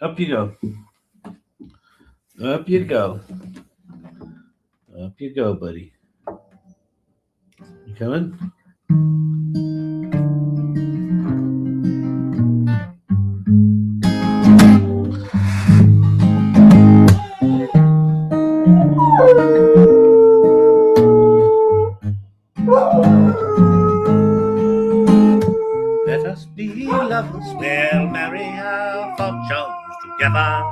Up you go. Up you go. Up you go, buddy. You coming? Let us be lovers, we'll marry our fortunes together.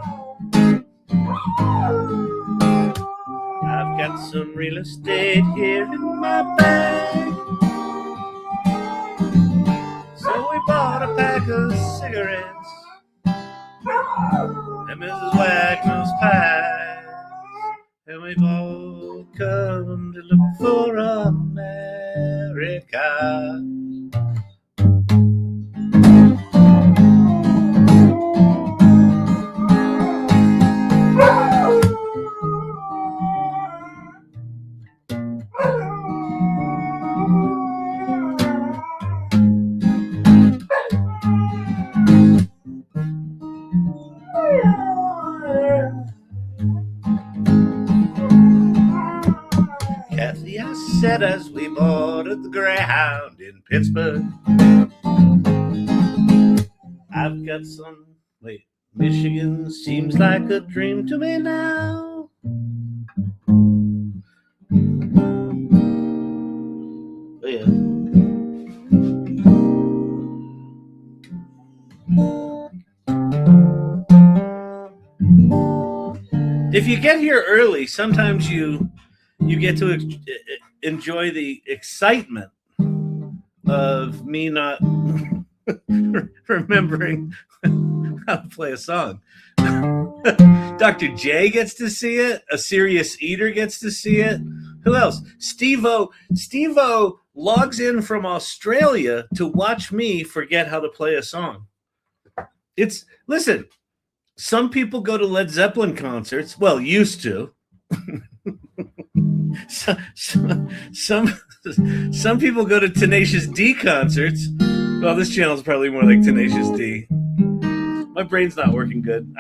I've got some real estate here in my bag, so we bought a pack of cigarettes and Mrs. Wagner's pies, and we've all come to look for America. Kathy, I said as we boarded the Greyhound in Pittsburgh, I've got some, wait, Michigan seems like a dream to me now. Oh, yeah. If you get here early, sometimes you get to enjoy the excitement of me not remembering how to play a song. Dr. J gets to see it. A Serious Eater gets to see it. Who else? Steve-O logs in from Australia to watch me forget how to play a song. Listen, some people go to Led Zeppelin concerts. Well, used to. Some people go to Tenacious D concerts. Well, this channel is probably more like Tenacious D. My brain's not working good.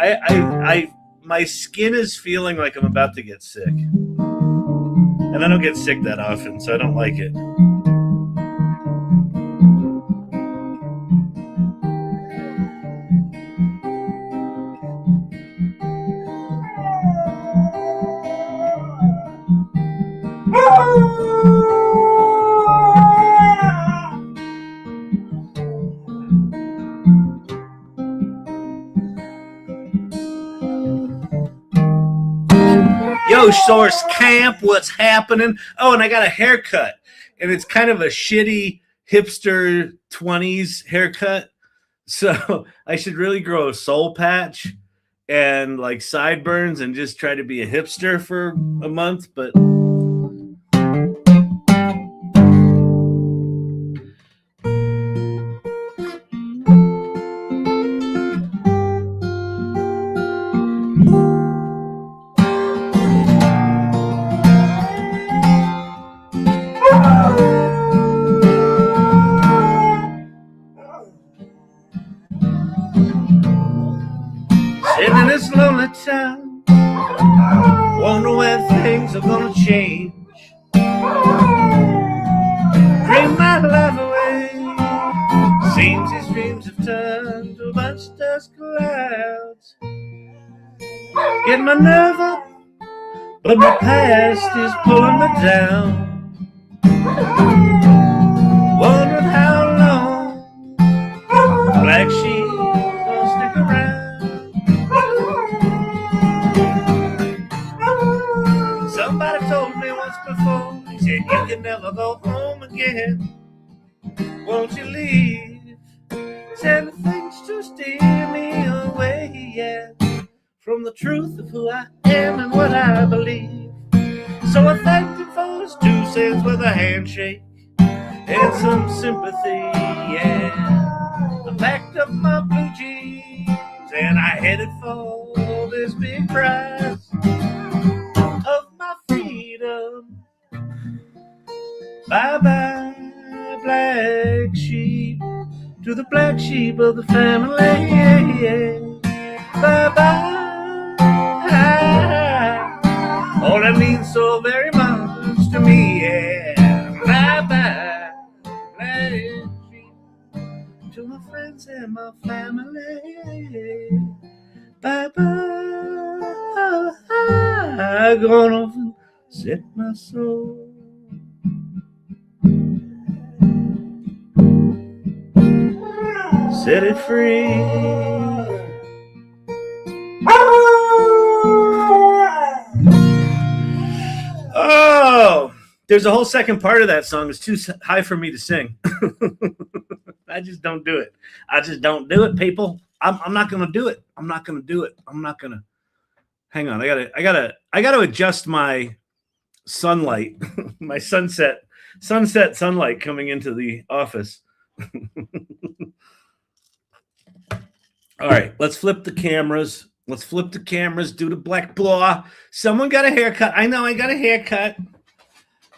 My skin is feeling like I'm about to get sick, and I don't get sick that often, so I don't like it. Yo, Source Camp, what's happening? Oh, and I got a haircut, and it's kind of a shitty hipster 20s haircut. So I should really grow a soul patch and like sideburns and just try to be a hipster for a month, but in this lonely town, wonder when things are gonna change. Dream my life away, seems these dreams have turned to a bunch of dust clouds. Get my nerve up, but my past is pulling me down. Wondering how long Black Sheep will stick around. Somebody told me once before, he said, you can never go home again. Won't you leave? Said the things to steer me away, yeah, from the truth of who I am and what I believe. So I thanked him for his 2 cents with a handshake and some sympathy, yeah. I packed up my blue jeans and I headed for this big prize of my freedom. Bye-bye, black sheep, to the black sheep of the family, yeah, yeah. Bye. bye-bye. Oh, that means so very much to me, yeah. Bye-bye. To my friends and my family. Bye-bye. I'm gonna set my soul. Set it free. Oh, there's a whole second part of that song. It's too high for me to sing. I just don't do it. I just don't do it, people. I'm not gonna do it. I'm not gonna do it. I'm not gonna. Hang on. I gotta adjust my sunlight, my sunset sunlight coming into the office. All right, let's flip the cameras. Let's flip the cameras, do the black blah. Someone got a haircut. I know I got a haircut.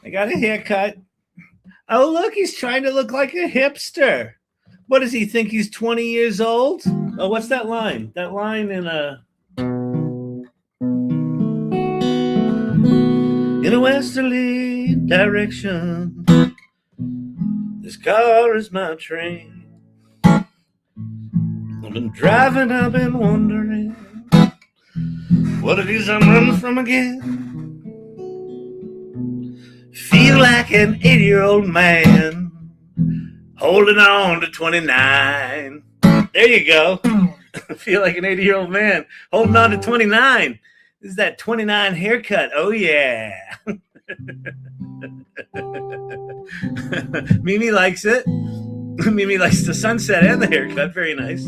I got a haircut. Oh, look, he's trying to look like a hipster. What does he think? He's 20 years old? Oh, what's that line? That line in a westerly direction. This car is my train. I've been driving, I've been wondering what it is I'm running from again. Feel like an 80-year-old man holding on to 29. There you go. Feel like an 80-year-old man holding on to 29. This is that 29 haircut. Oh, yeah. Mimi likes it. Mimi likes the sunset and the haircut. Very nice.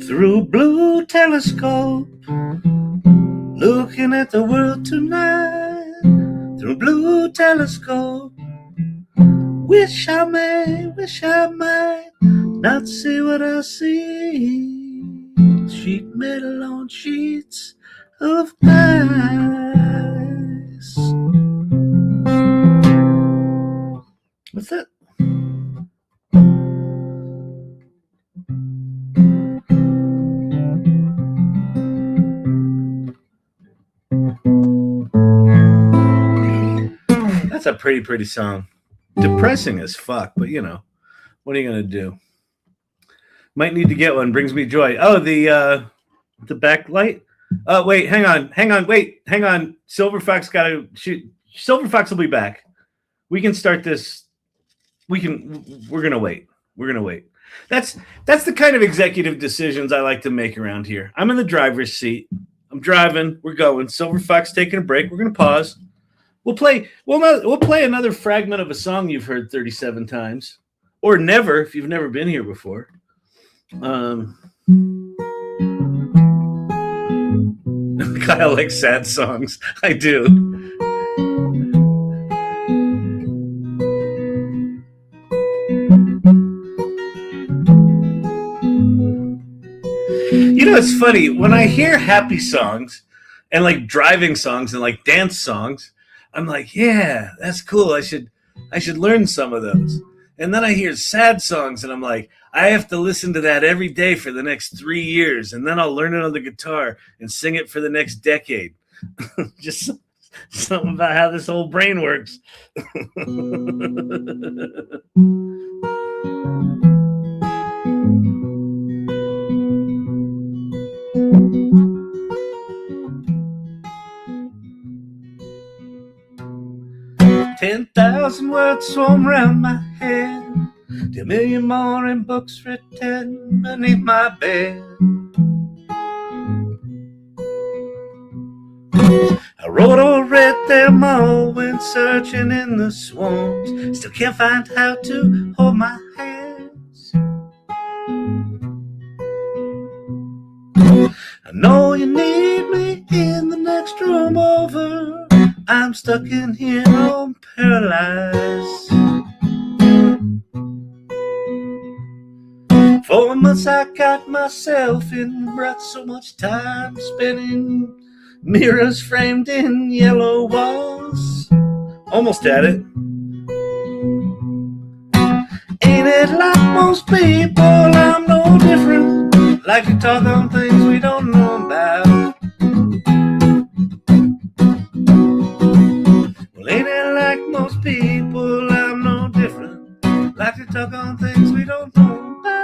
Through blue telescope, looking at the world tonight. Through blue telescope, wish I might not see what I see. Sheet metal on sheets of ice. What's that? That's a pretty song. Depressing as fuck, but you know, what are you gonna do? Might need to get one. Brings me joy. Oh, the backlight. Wait, hang on. Silver Fox gotta shoot. Silver Fox will be back. We can start this. We're gonna wait. That's the kind of executive decisions I like to make around here. I'm in the driver's seat. I'm driving. We're going. Silver Fox taking a break. We're gonna pause. We'll play another fragment of a song you've heard 37 times, or never if you've never been here before. Kyle likes sad songs. I do. You know, it's funny when I hear happy songs and like driving songs and like dance songs. I'm like, yeah, that's cool. I should learn some of those. And then I hear sad songs, and I'm like, I have to listen to that every day for the next 3 years, and then I'll learn it on the guitar and sing it for the next decade. Just something about how this whole brain works. 10,000 words swarm round my head, 10 million more in books written beneath my bed. I wrote or read them all when searching in the swamps. Still can't find how to hold my hands. I know you need me in the next room over. I'm stuck in here, I'm paralyzed. 4 months I got myself in rut, so much time spinning mirrors framed in yellow walls. Almost at it. Ain't it like most people? I'm no different. Like to talk on things we don't know about. Well, ain't it like most people? I'm no different. Like to talk on things we don't know about.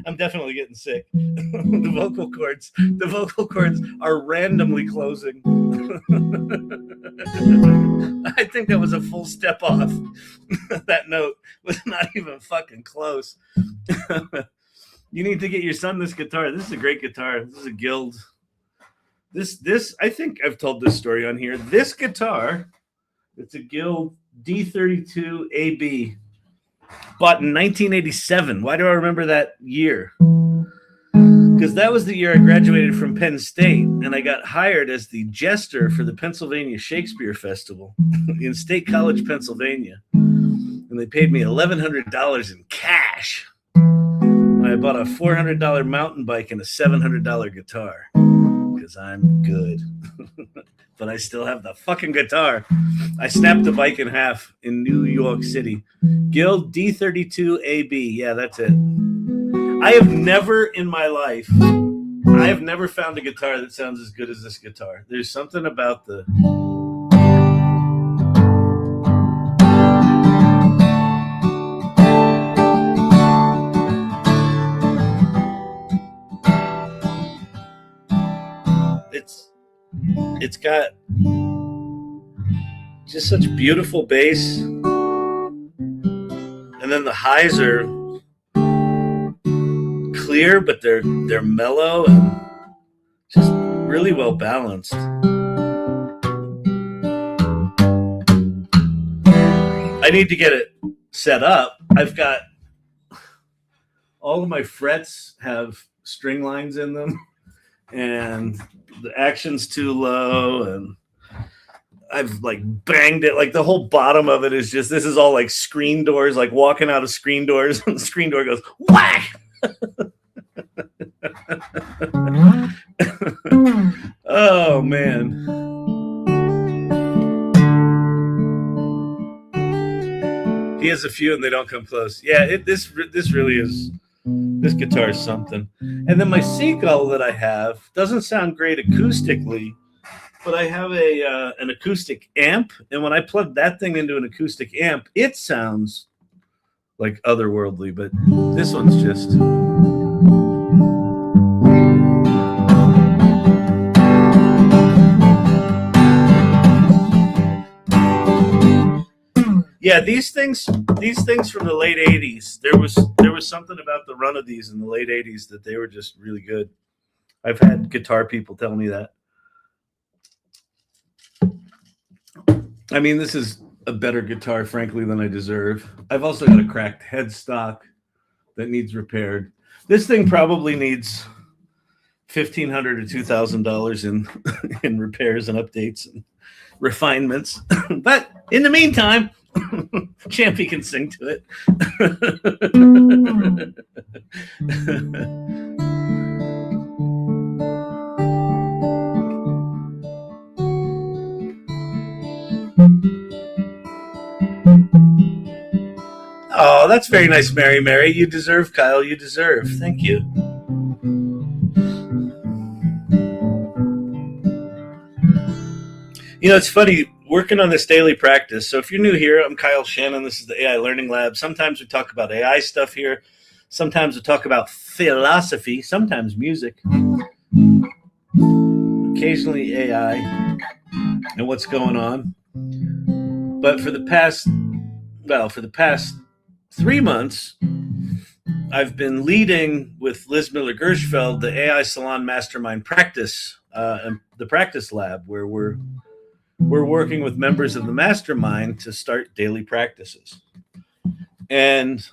I'm definitely getting sick. The vocal cords are randomly closing. I think that was a full step off. That note was not even fucking close. You need to get your son this guitar. This is a great guitar. This is a Guild. This I think I've told this story on here. This guitar, it's a Guild D32AB. Bought in 1987. Why do I remember that year? Because that was the year I graduated from Penn State, and I got hired as the jester for the Pennsylvania Shakespeare Festival in State College, Pennsylvania. And they paid me $1,100 in cash. And I bought a $400 mountain bike and a $700 guitar. Because I'm good. But I still have the fucking guitar. I snapped the bike in half in New York City. Guild D32AB. Yeah, that's it. I have never in my life, I have never found a guitar that sounds as good as this guitar. There's something about the... It's got just such beautiful bass, and then the highs are clear, but they're mellow and just really well balanced. I need to get it set up. I've got all of my frets have string lines in them, and the action's too low, and I've like banged it. Like the whole bottom of it is just, this is all like screen doors, like walking out of screen doors, and the screen door goes whack. Oh man. He has a few and they don't come close. Yeah, this really is. This guitar is something. And then my Seagull that I have doesn't sound great acoustically, but I have an acoustic amp, and when I plug that thing into an acoustic amp, it sounds like otherworldly, but this one's just... Yeah, these things from the late 80s, there was something about the run of these in the late 80s that they were just really good. I've had guitar people tell me that. I mean, this is a better guitar, frankly, than I deserve. I've also got a cracked headstock that needs repaired. This thing probably needs $1,500 to $2,000 in repairs and updates and refinements. But in the meantime, Champy can sing to it. Oh, that's very nice, Mary. You deserve, Kyle. You deserve. Thank you. You know, it's funny working on this daily practice. So if you're new here, I'm Kyle Shannon. This is the AI Learning Lab. Sometimes we talk about AI stuff here. Sometimes we talk about philosophy. Sometimes music. Occasionally AI. and what's going on. But for the past 3 months, I've been leading with Liz Miller-Gershfeld the AI Salon Mastermind practice, the practice lab, where we're working with members of the mastermind to start daily practices. And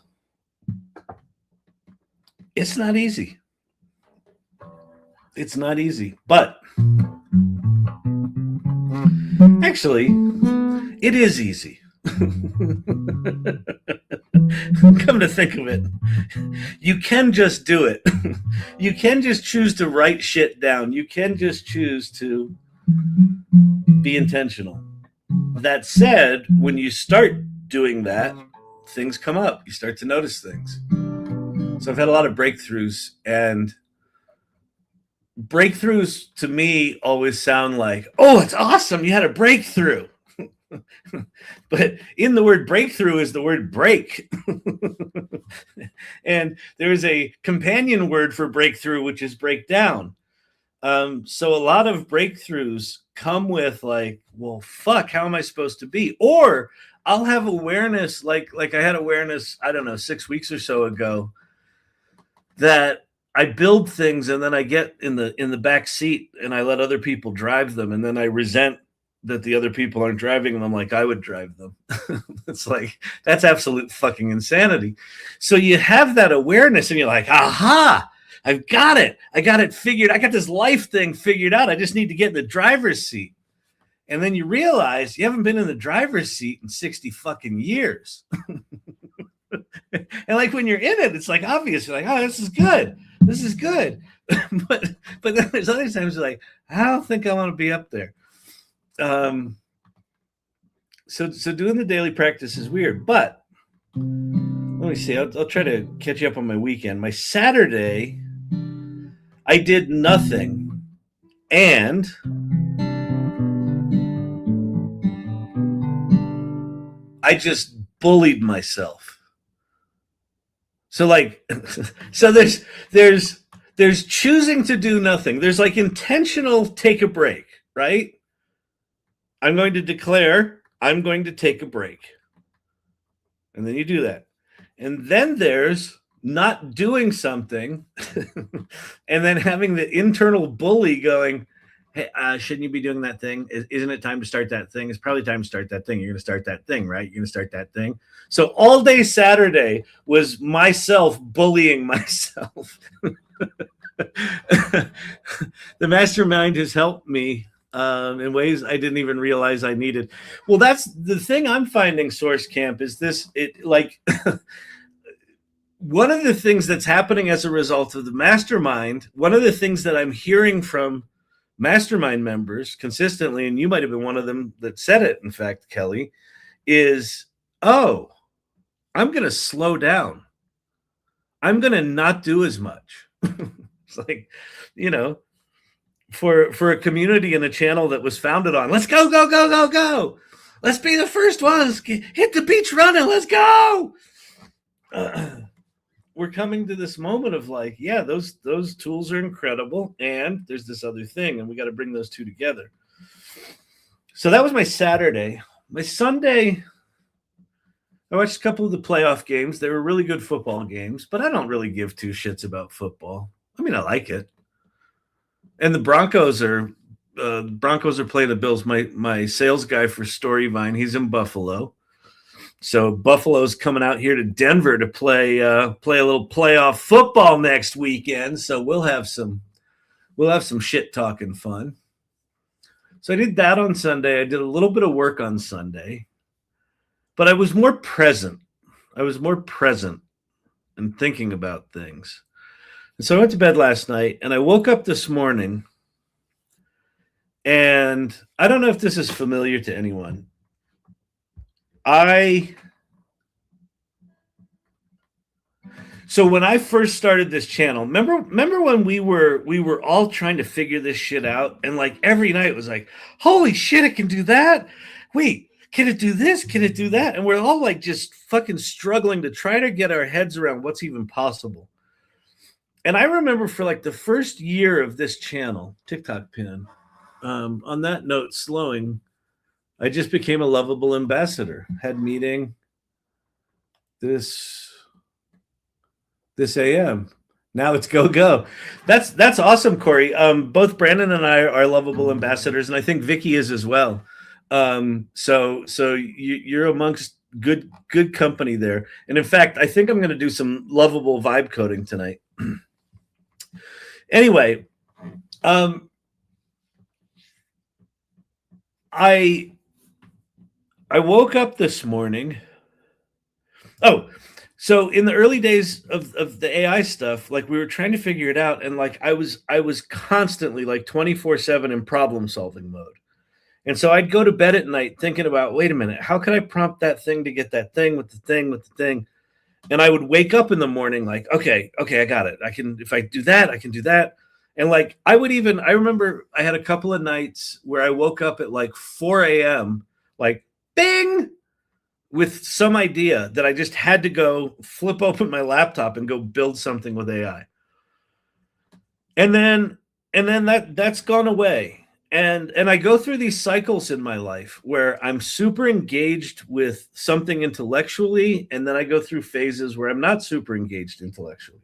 it's not easy. It's not easy, but actually, it is easy. Come to think of it, you can just do it. You can just choose to write shit down. You can just choose to be intentional. That said, when you start doing that, things come up. You start to notice things. So I've had a lot of breakthroughs, and breakthroughs to me always sound like, oh, it's awesome, you had a breakthrough. But in the word breakthrough is the word break. And there is a companion word for breakthrough, which is breakdown. So a lot of breakthroughs come with like, well, fuck, how am I supposed to be? Or I'll have awareness, like I had awareness, I don't know, 6 weeks or so ago, that I build things and then I get in the back seat and I let other people drive them, and then I resent that the other people aren't driving them like I would drive them. It's like, that's absolute fucking insanity. So you have that awareness and you're like, aha, I've got it. I got it figured. I got this life thing figured out. I just need to get in the driver's seat. And then you realize you haven't been in the driver's seat in 60 fucking years. And like when you're in it, it's like obvious. You're like, oh, this is good. This is good. but then there's other times you're like, I don't think I want to be up there. So doing the daily practice is weird, but let me see. I'll try to catch you up on my weekend. My Saturday, I did nothing, and I just bullied myself. So like, so there's choosing to do nothing. There's like intentional take a break, right? I'm going to declare I'm going to take a break. And then you do that. And then there's not doing something and then having the internal bully going, hey, shouldn't you be doing that thing? Isn't it time to start that thing? It's probably time to start that thing. You're going to start that thing, right? You're going to start that thing. So all day Saturday was myself bullying myself. The mastermind has helped me in ways I didn't even realize I needed. Well, that's the thing I'm finding, Source Camp, is this, it like, one of the things that's happening as a result of the mastermind, one of the things that I'm hearing from mastermind members consistently, and you might have been one of them that said it, in fact, Kelly, is, oh, I'm going to slow down. I'm going to not do as much. It's like, you know, for a community and a channel that was founded on, let's go, go, go, go, go. Let's be the first ones. Hit the beach running. Let's go. We're coming to this moment of like, yeah, those tools are incredible. And there's this other thing, and we got to bring those two together. So that was my Saturday. My Sunday, I watched a couple of the playoff games. They were really good football games, but I don't really give two shits about football. I mean, I like it. And the Broncos are playing the Bills. My sales guy for Storyvine, he's in Buffalo. So Buffalo's coming out here to Denver to play a little playoff football next weekend. So we'll have some shit talking fun. So I did that on Sunday. I did a little bit of work on Sunday, but I was more present. I was more present and thinking about things. And so I went to bed last night, and I woke up this morning, and I don't know if this is familiar to anyone. So when I first started this channel, remember when we were all trying to figure this shit out, and like every night it was like, holy shit, it can do that. Wait, can it do this? Can it do that? And we're all like just fucking struggling to try to get our heads around what's even possible. And I remember for like the first year of this channel, TikTok pin, On that note, slowing, I just became a lovable ambassador. Had meeting this AM. Now it's go. That's awesome, Corey. Both Brandon and I are lovable ambassadors, and I think Vicky is as well. So you're amongst good company there. And in fact, I think I'm going to do some lovable vibe coding tonight. Anyway, I woke up this morning. Oh, so in the early days of the AI stuff, like we were trying to figure it out, and like I was constantly like 24/7 in problem solving mode. And so I'd go to bed at night thinking about, wait a minute, how can I prompt that thing to get that thing with the thing with the thing? And I would wake up in the morning like, okay, I got it. I can, if I do that, I can do that. And like I remember I had a couple of nights where I woke up at like 4 a.m. like bing, with some idea that I just had to go flip open my laptop and go build something with AI. And then that's gone away. And I go through these cycles in my life where I'm super engaged with something intellectually, and then I go through phases where I'm not super engaged intellectually.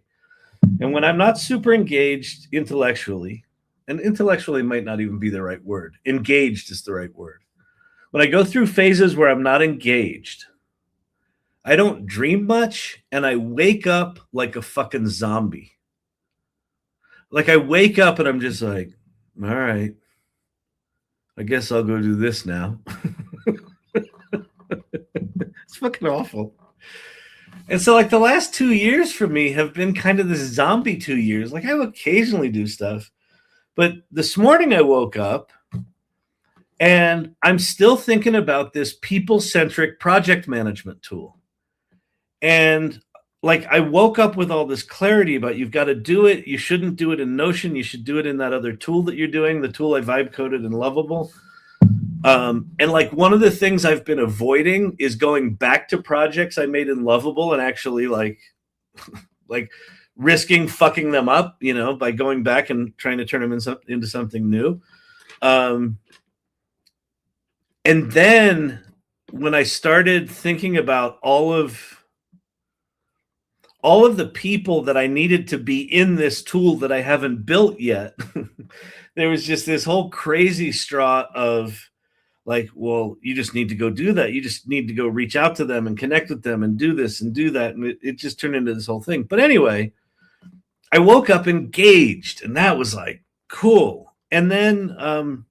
And when I'm not super engaged intellectually, and intellectually might not even be the right word, engaged is the right word. When I go through phases where I'm not engaged, I don't dream much, and I wake up like a fucking zombie. Like I wake up and I'm just like, all right, I guess I'll go do this now. It's fucking awful. And so like the last 2 years for me have been kind of this zombie 2 years. Like I will occasionally do stuff, but this morning I woke up and I'm still thinking about this people-centric project management tool. And like I woke up with all this clarity about you've got to do it. You shouldn't do it in Notion. You should do it in that other tool that you're doing, the tool I vibe coded in Lovable. And like one of the things I've been avoiding is going back to projects I made in Lovable and actually like risking fucking them up, you know, by going back and trying to turn them into something new. And then when I started thinking about all of the people that I needed to be in this tool that I haven't built yet, there was just this whole crazy straw of like, well, you just need to go do that. You just need to go reach out to them and connect with them and do this and do that. And it just turned into this whole thing. But anyway, I woke up engaged, and that was like cool. And then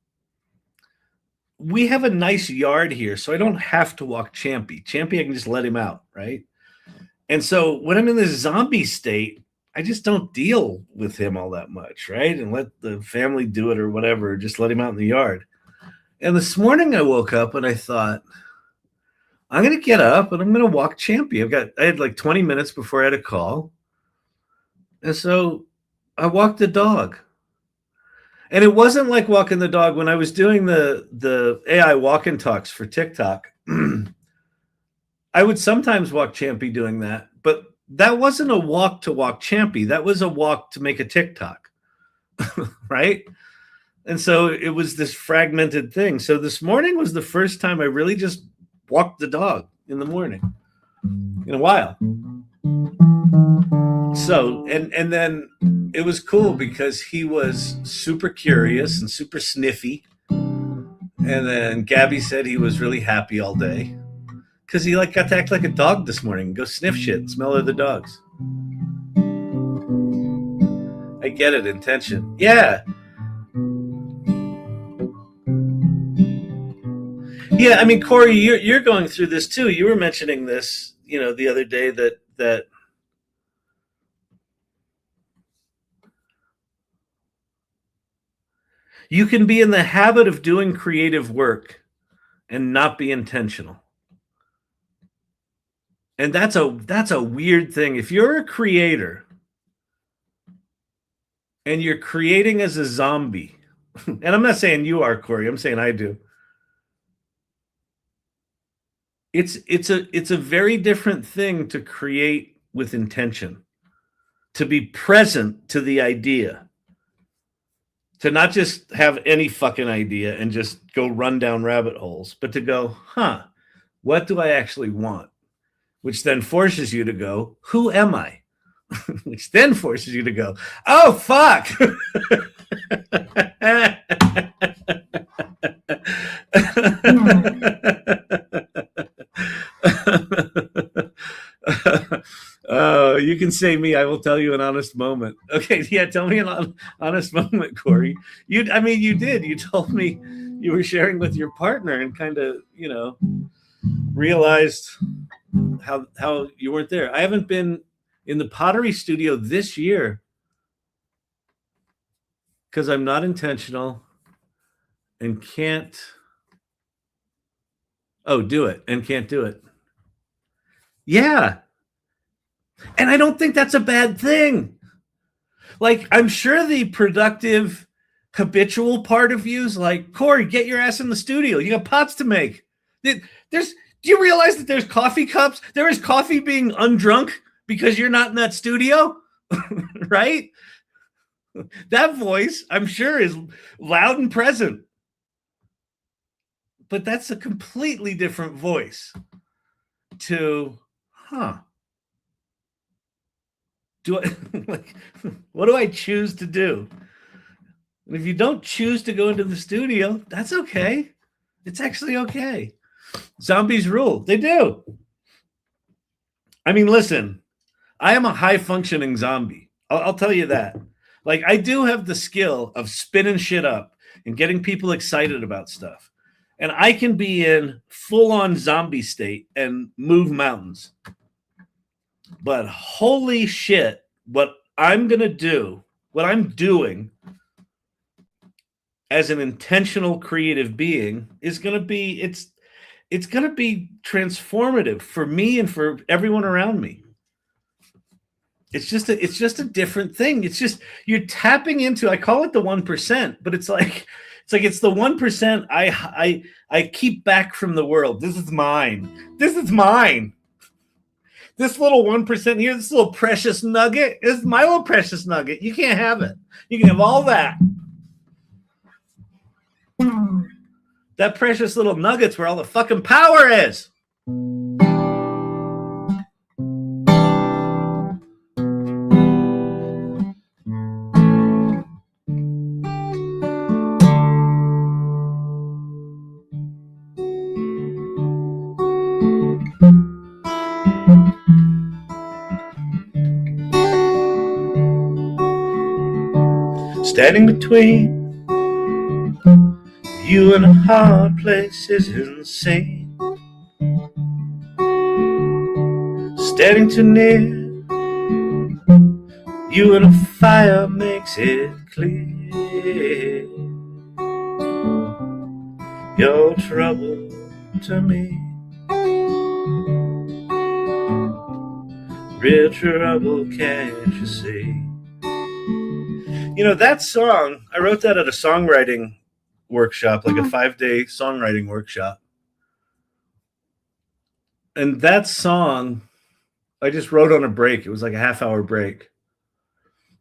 we have a nice yard here, so I don't have to walk Champy. Champy, I can just let him out, right? And so when I'm in this zombie state, I just don't deal with him all that much, right? And let the family do it or whatever, just let him out in the yard. And this morning I woke up and I thought, I'm going to get up and I'm going to walk Champy. I had like 20 minutes before I had a call. And so I walked the dog. And it wasn't like walking the dog when I was doing the AI walk and talks for TikTok. I would sometimes walk Champy doing that, but that wasn't a walk to walk Champy. That was a walk to make a TikTok, right? And so it was this fragmented thing. So this morning was the first time I really just walked the dog in the morning in a while. So, and then it was cool because he was super curious and super sniffy. And then Gabby said he was really happy all day because he like got to act like a dog this morning, go sniff shit and smell other dogs. I get it, intention. Yeah. Yeah, I mean, Corey, you're going through this too. You were mentioning this, you know, the other day that you can be in the habit of doing creative work and not be intentional. And that's a weird thing. If you're a creator and you're creating as a zombie, and I'm not saying you are, Corey, I'm saying I do. It's a very different thing to create with intention, to be present to the idea. To not just have any fucking idea and just go run down rabbit holes, but to go, huh, what do I actually want? Which then forces you to go, who am I? Which then forces you to go, oh, fuck. You can say me. I will tell you an honest moment. Okay, yeah, tell me an honest moment, Corey. You did. You told me you were sharing with your partner and kind of, realized how you weren't there. I haven't been in the pottery studio this year because I'm not intentional and can't do it and can't do it. Yeah. And I don't think that's a bad thing. Like, I'm sure the productive, habitual part of you is like, Corey, get your ass in the studio. You got pots to make. Do you realize that there's coffee cups? There is coffee being undrunk because you're not in that studio, right? That voice, I'm sure, is loud and present. But that's a completely different voice to, what do I choose to do? And if you don't choose to go into the studio, that's okay. It's actually okay. Zombies rule. They do. I mean, listen, I am a high-functioning zombie. I'll tell you that. Like, I do have the skill of spinning shit up and getting people excited about stuff. And I can be in full-on zombie state and move mountains. But holy shit, what I'm going to do, what I'm doing as an intentional creative being is going to be, it's going to be transformative for me and for everyone around me. It's just a different thing. It's just, you're tapping into, I call it the 1%, but it's the 1% I keep back from the world. This is mine. This is mine. This little 1% here, this little precious nugget, is my little precious nugget. You can't have it. You can have all that. That precious little nugget's where all the fucking power is. Standing between you and a hard place is insane. Standing too near you and a fire makes it clear. Your trouble to me, real trouble, can't you see? That song, I wrote that at a songwriting workshop, like a 5-day songwriting workshop. And that song, I just wrote on a break. It was like a half-hour break.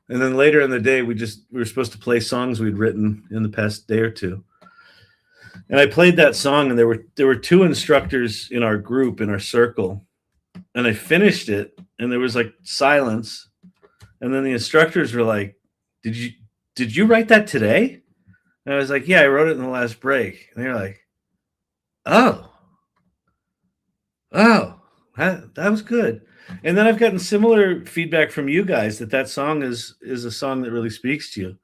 And then later in the day, we were supposed to play songs we'd written in the past day or two. And I played that song, and there were 2 instructors in our group, in our circle. And I finished it, and there was like silence. And then the instructors were like, did you write that today? And I was like, yeah, I wrote it in the last break. And they were like, oh, that was good. And then I've gotten similar feedback from you guys that song is a song that really speaks to you.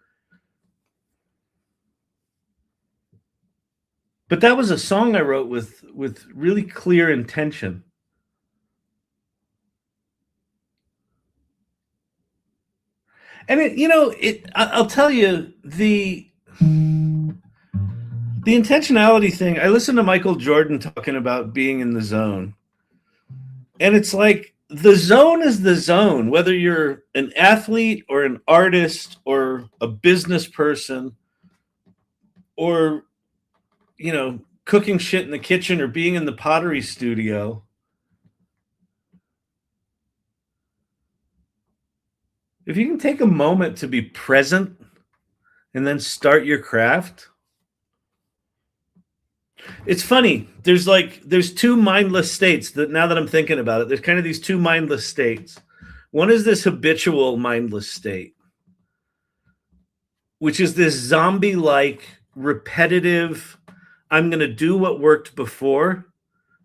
But that was a song I wrote with really clear intention. And I'll tell you, the intentionality thing, I listened to Michael Jordan talking about being in the zone. And it's like, the zone is the zone, whether you're an athlete or an artist or a business person or, cooking shit in the kitchen or being in the pottery studio. If you can take a moment to be present and then start your craft. It's funny. There's two mindless states that now that I'm thinking about it, there's kind of these two mindless states. One is this habitual mindless state, which is this zombie-like repetitive, I'm going to do what worked before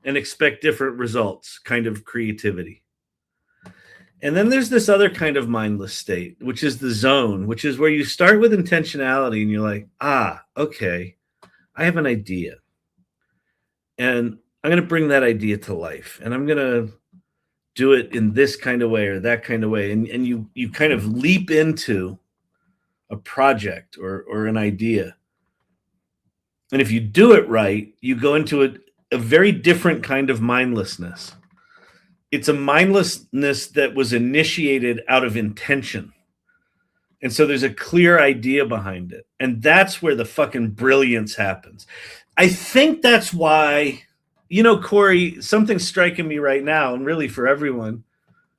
and expect different results kind of creativity. And then there's this other kind of mindless state, which is the zone, which is where you start with intentionality and you're like, okay, I have an idea. And I'm going to bring that idea to life. And I'm going to do it in this kind of way or that kind of way. And you kind of leap into a project or an idea. And if you do it right, you go into a very different kind of mindlessness. It's a mindlessness that was initiated out of intention. And so there's a clear idea behind it. And that's where the fucking brilliance happens. I think that's why, Corey, something's striking me right now, and really for everyone.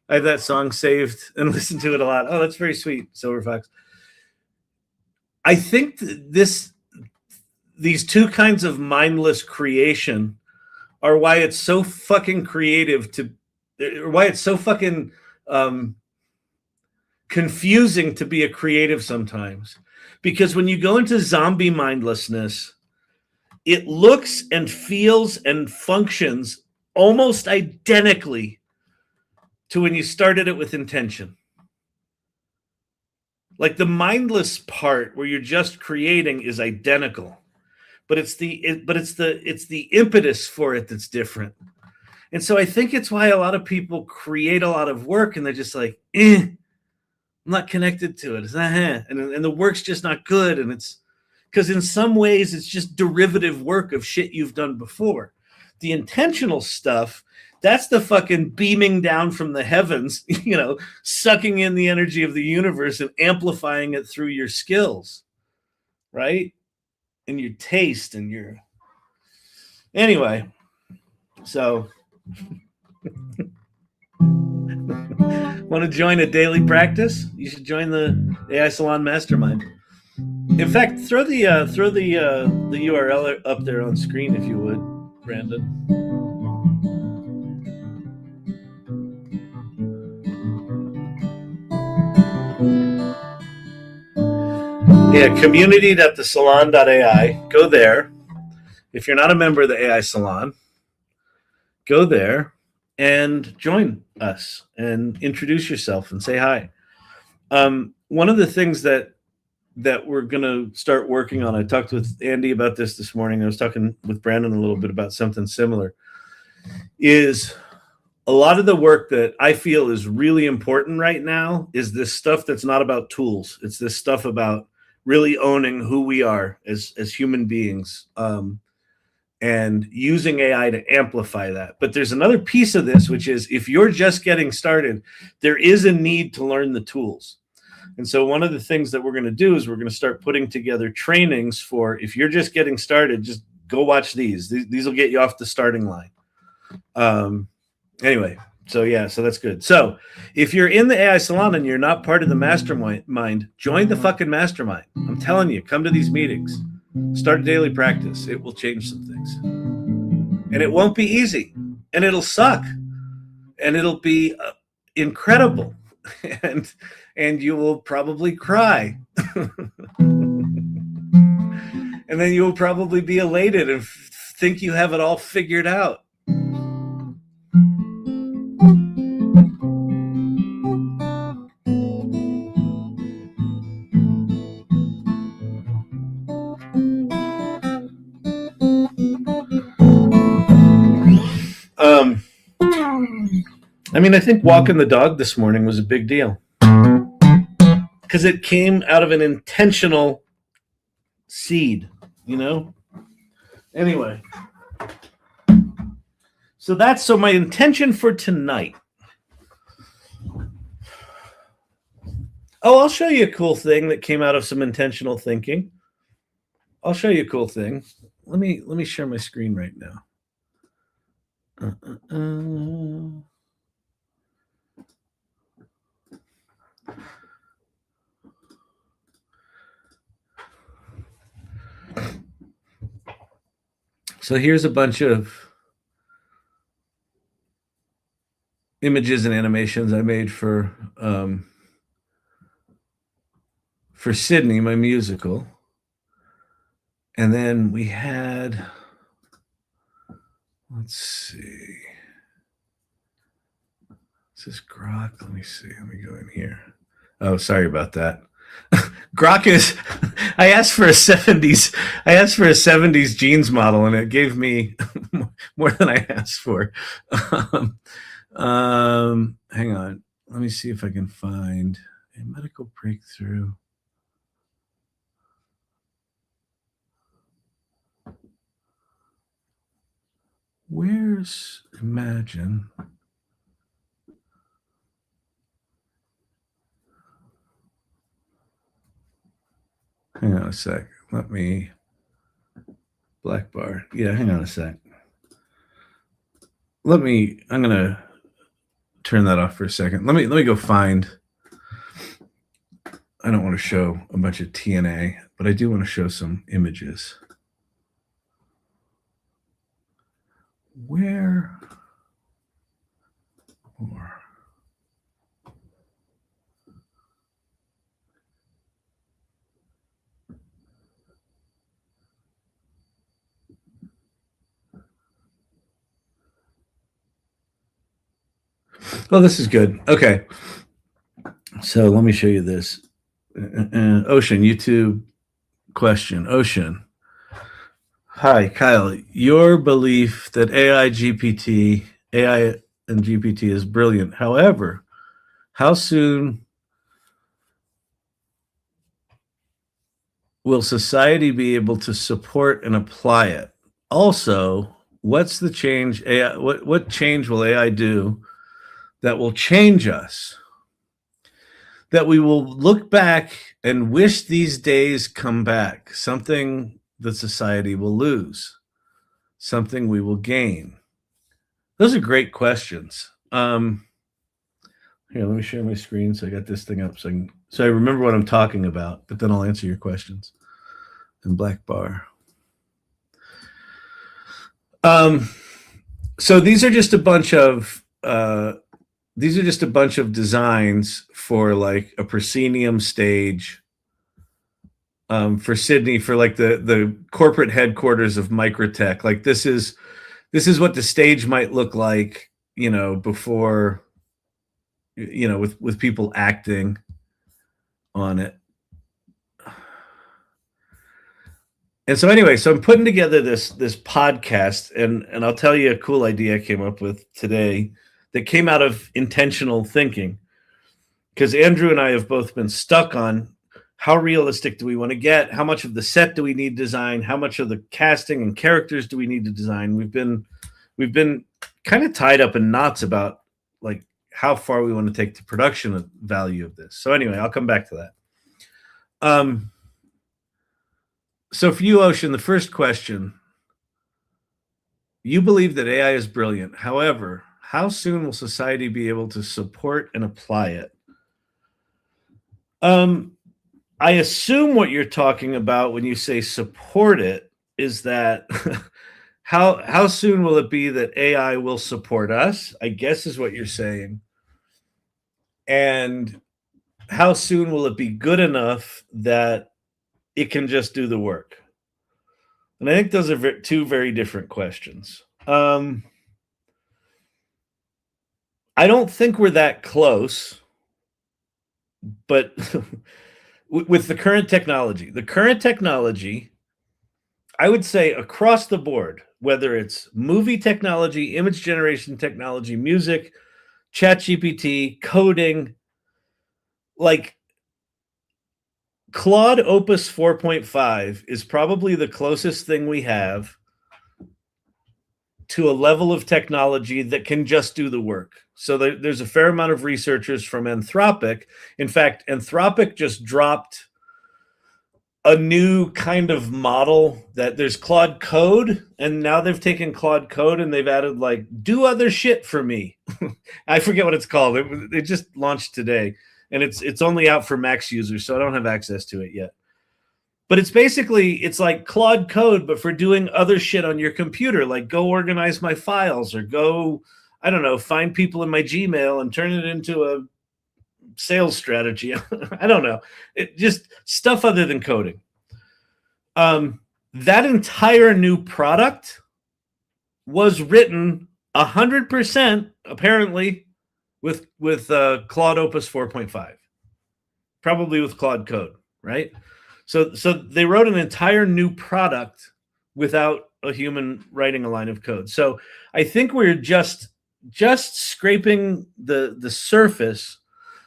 I have that song saved and listened to it a lot. Oh, that's very sweet, Silver Fox. I think these two kinds of mindless creation are why it's so fucking creative why it's so fucking confusing to be a creative sometimes. Because when you go into zombie mindlessness, it looks and feels and functions almost identically to when you started it with intention. Like the mindless part where you're just creating is identical, but it's the impetus for it that's different. And so I think it's why a lot of people create a lot of work and they're just like, I'm not connected to it. It's not, and the work's just not good. And it's because in some ways it's just derivative work of shit you've done before. The intentional stuff, that's the fucking beaming down from the heavens, sucking in the energy of the universe and amplifying it through your skills, right? And your taste and your... Anyway, so... Want to join a daily practice? You should join the AI Salon Mastermind. In fact, throw the URL up there on screen if you would, Brandon. Yeah, community.thesalon.ai. Go there. If you're not a member of the AI Salon, go there and join us and introduce yourself and say hi. One of the things that we're going to start working on, I talked with Andy about this morning. I was talking with Brandon a little bit about something similar, is a lot of the work that I feel is really important right now is this stuff that's not about tools. It's this stuff about really owning who we are as human beings, and using AI to amplify that. But there's another piece of this, which is if you're just getting started, there is a need to learn the tools. And so one of the things that we're going to do is we're going to start putting together trainings for, if you're just getting started, just go watch these. These will get you off the starting line. Anyway, so that's good. So if you're in the AI Salon and you're not part of the mastermind, join the fucking mastermind. I'm telling you, come to these meetings. Start a daily practice. It will change some things. And it won't be easy. And it'll suck. And it'll be incredible. And you will probably cry. And then you will probably be elated and think you have it all figured out. I think walking the dog this morning was a big deal because it came out of an intentional seed, Anyway, so my intention for tonight. Oh, I'll show you a cool thing that came out of some intentional thinking. I'll show you a cool thing. Let me share my screen right now. So here's a bunch of images and animations I made for Sydney, my musical. And then we had, let's see. Is this Grok? Let me see. Let me go in here. Oh, sorry about that. Grok is, I asked for a 70s jeans model, and it gave me more than I asked for. Hang on. Let me see if I can find a medical breakthrough. Where's Imagine? Hang on a sec. Let me, black bar. Yeah, hang on a sec. I'm going to turn that off for a second. Let me go find, I don't want to show a bunch of TNA, but I do want to show some images. Where or oh, this is good. Okay. So let me show you this. Ocean, YouTube question. Ocean. Hi, Kyle. Your belief that AI and GPT is brilliant. However, how soon will society be able to support and apply it? Also, what's the change AI, what change will AI do that will change us? That we will look back and wish these days come back, something that society will lose, something we will gain. Those are great questions. Here, let me share my screen so I got this thing up so I remember what I'm talking about, but then I'll answer your questions. And black bar. So these are just a bunch of designs for like a proscenium stage for Sydney, for like the corporate headquarters of Microtech. Like this is what the stage might look like, you know, before, you know, with people acting on it. And so anyway, so I'm putting together this podcast, and I'll tell you a cool idea I came up with today that came out of intentional thinking, because Andrew and I have both been stuck on how realistic do we want to get, how much of the set do we need to design, how much of the casting and characters do we need to design. We've been kind of tied up in knots about like how far we want to take the production value of this. So anyway, I'll come back to that. So for you, Ocean, the first question, you believe that AI is brilliant. However, how soon will society be able to support and apply it? I assume what you're talking about when you say support it is that how soon will it be that AI will support us, I guess is what you're saying. And how soon will it be good enough that it can just do the work? And I think those are two very different questions. I don't think we're that close, but with the current technology, I would say across the board, whether it's movie technology, image generation technology, music, ChatGPT, coding, like Claude Opus 4.5 is probably the closest thing we have to a level of technology that can just do the work. So there's a fair amount of researchers from Anthropic. In fact, Anthropic just dropped a new kind of model that there's Claude Code, and now they've taken Claude Code and they've added like, do other shit for me. I forget what it's called. It just launched today, and it's only out for Max users, so I don't have access to it yet. But it's basically, it's like Claude Code, but for doing other shit on your computer, like go organize my files or go, I don't know, find people in my Gmail and turn it into a sales strategy. I don't know. It just stuff other than coding. That entire new product was written 100% apparently with Claude Opus 4.5, probably with Claude Code, right? So they wrote an entire new product without a human writing a line of code. So I think we're just scraping the surface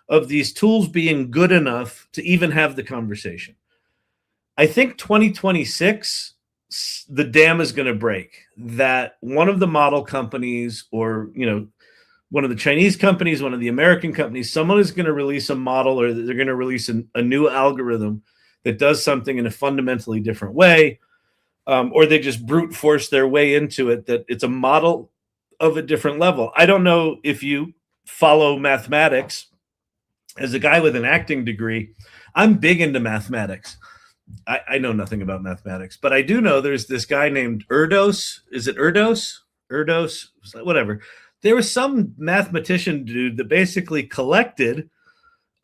of these tools being good enough to even have the conversation. I think 2026, the dam is going to break, that one of the model companies, or, you know, one of the Chinese companies, one of the American companies, someone is going to release a model, or they're going to release a new algorithm that does something in a fundamentally different way, or they just brute force their way into it, that it's a model of a different level. I don't know if you follow mathematics. As a guy with an acting degree, I'm big into mathematics. I know nothing about mathematics, but I do know there's this guy named Weirdos. Is it Weirdos? Weirdos? Whatever. There was some mathematician dude that basically collected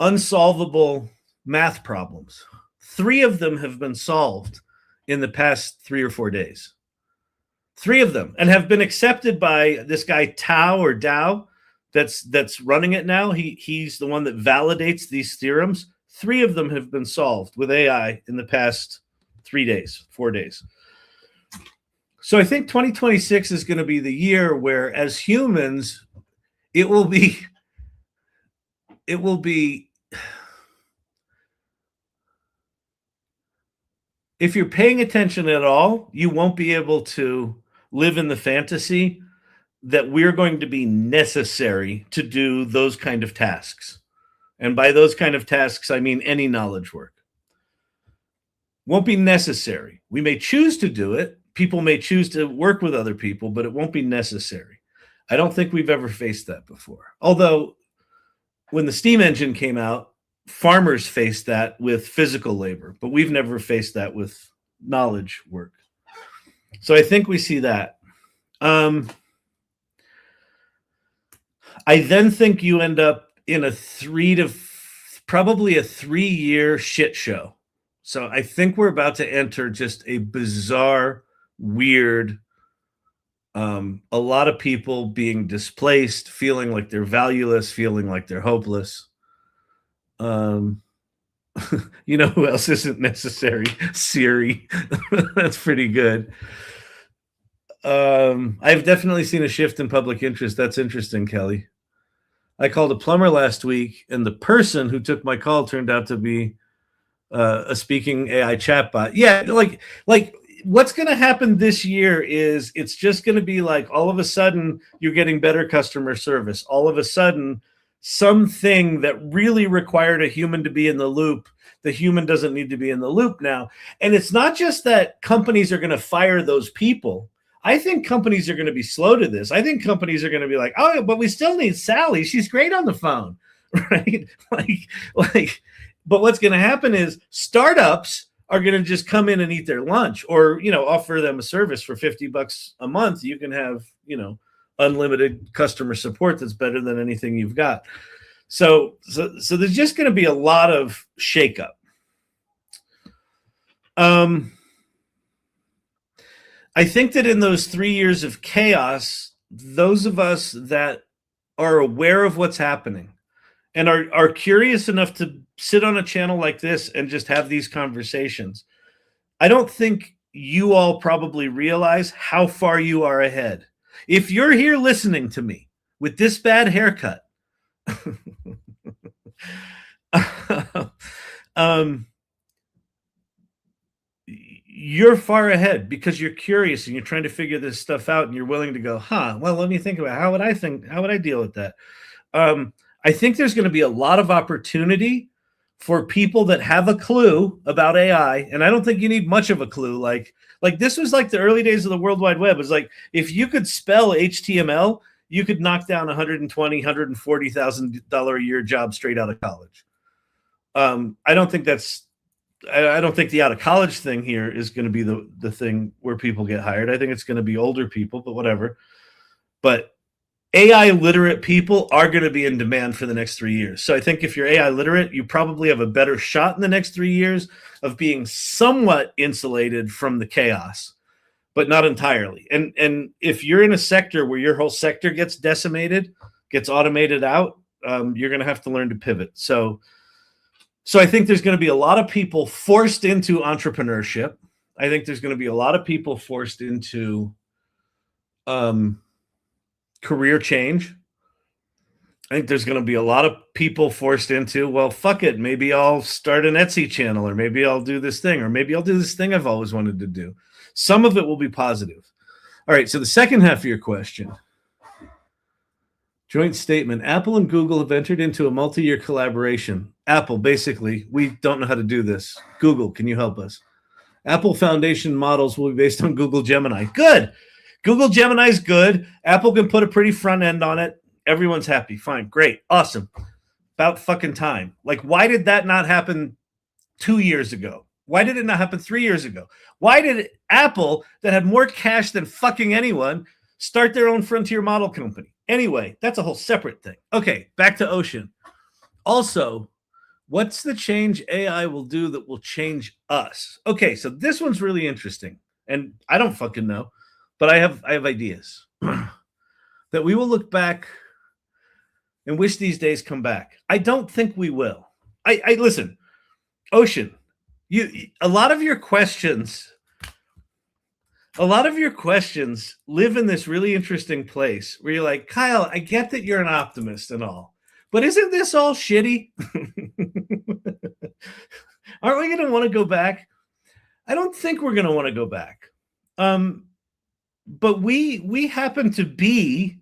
unsolvable math problems. 3 of them have been solved in the past 3 or 4 days. 3 of them, and have been accepted by this guy Tao or Dow that's running it now. He's the one that validates these theorems. 3 of them have been solved with AI in the past 3 days, 4 days. So I think 2026 is going to be the year where, as humans, it will be if you're paying attention at all, you won't be able to live in the fantasy that we're going to be necessary to do those kind of tasks. And by those kind of tasks, I mean any knowledge work. Won't be necessary. We may choose to do it. People may choose to work with other people, but it won't be necessary. I don't think we've ever faced that before. Although when the steam engine came out, farmers faced that with physical labor, but we've never faced that with knowledge work. So I think we see that. I then think you end up in probably a 3-year shit show. So I think we're about to enter just a bizarre, weird, a lot of people being displaced, feeling like they're valueless, feeling like they're hopeless. You know who else isn't necessary? Siri. That's pretty good. I've definitely seen a shift in public interest. That's interesting, Kelly. I called a plumber last week, and the person who took my call turned out to be a speaking AI chatbot. Yeah, like what's going to happen this year is it's just going to be like all of a sudden you're getting better customer service. All of a sudden, something that really required a human to be in the loop, the human doesn't need to be in the loop now. And it's not just that companies are going to fire those people. I think companies are going to be slow to this. I think companies are going to be like, oh, but we still need Sally. She's great on the phone, right? But what's going to happen is startups are going to just come in and eat their lunch, or, you know, offer them a service for $50 a month. You can have, you know, unlimited customer support that's better than anything you've got. So there's just going to be a lot of shakeup. I think that in those 3 years of chaos, those of us that are aware of what's happening and are curious enough to sit on a channel like this and just have these conversations, I don't think you all probably realize how far you are ahead. If you're here listening to me with this bad haircut, you're far ahead because you're curious and you're trying to figure this stuff out, and you're willing to go, well, let me think about how would I deal with that? I think there's going to be a lot of opportunity for people that have a clue about AI. And I don't think you need much of a clue. Like this was like the early days of the World Wide Web. It's like, if you could spell HTML, you could knock down $140,000 a year job straight out of college. I don't think that's I don't think the out of college thing here is going to be the thing where people get hired. I think it's going to be older people, but whatever. But AI literate people are going to be in demand for the next 3 years. So I think if you're AI literate, you probably have a better shot in the next 3 years of being somewhat insulated from the chaos, but not entirely. And if you're in a sector where your whole sector gets decimated, gets automated out, you're going to have to learn to pivot. So I think there's going to be a lot of people forced into entrepreneurship. I think there's going to be a lot of people forced into career change. I think there's going to be a lot of people forced into, well, fuck it, maybe I'll start an Etsy channel, or maybe I'll do this thing, or maybe I'll do this thing I've always wanted to do. Some of it will be positive. All right, so the second half of your question. Joint statement. Apple and Google have entered into a multi-year collaboration. Apple, basically, we don't know how to do this. Google, can you help us? Apple Foundation models will be based on Google Gemini. Good. Google Gemini is good. Apple can put a pretty front end on it. Everyone's happy. Fine. Great. Awesome. About fucking time. Like, why did that not happen 2 years ago? Why did it not happen 3 years ago? Why did Apple, that had more cash than fucking anyone, start their own frontier model company? Anyway, that's a whole separate thing. Okay, back to Ocean. Also, what's the change AI will do that will change us? Okay, so this one's really interesting. And I don't fucking know, but I have ideas. That we will look back and wish these days come back. I don't think we will. I listen, Ocean, a lot of your questions live in this really interesting place where you're like, Kyle, I get that you're an optimist and all, but isn't this all shitty? Aren't we going to want to go back? I don't think we're going to want to go back. But we happen to be,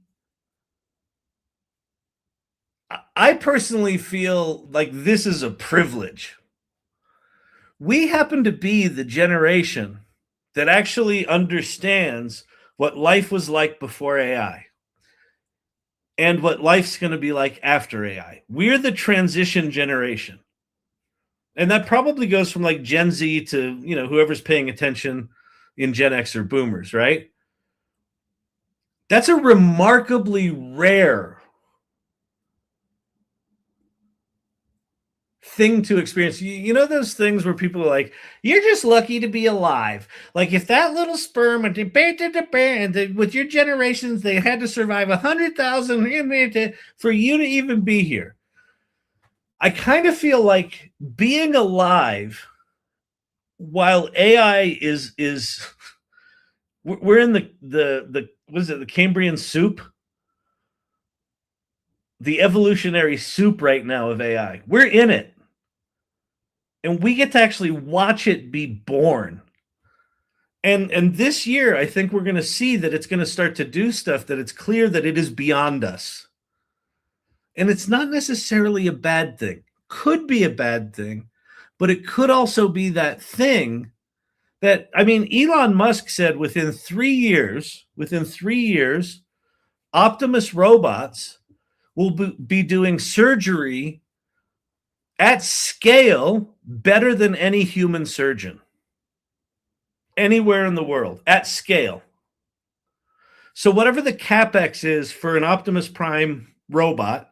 I personally feel like this is a privilege. We happen to be the generation that actually understands what life was like before AI and what life's going to be like after AI. We're the transition generation. And that probably goes from like Gen Z to, whoever's paying attention in Gen X or boomers, right? That's a remarkably rare thing to experience. You know those things where people are like, you're just lucky to be alive. Like if that little sperm and with your generations, they had to survive 100,000 for you to even be here. I kind of feel like being alive while AI is we're in the what is it, the Cambrian soup? The evolutionary soup right now of AI. We're in it. And we get to actually watch it be born. And this year, I think we're going to see that it's going to start to do stuff that it's clear that it is beyond us. And it's not necessarily a bad thing. Could be a bad thing, but it could also be that thing that, Elon Musk said within 3 years, Optimus robots will be doing surgery at scale better than any human surgeon anywhere in the world, at scale. So whatever the capex is for an Optimus Prime robot,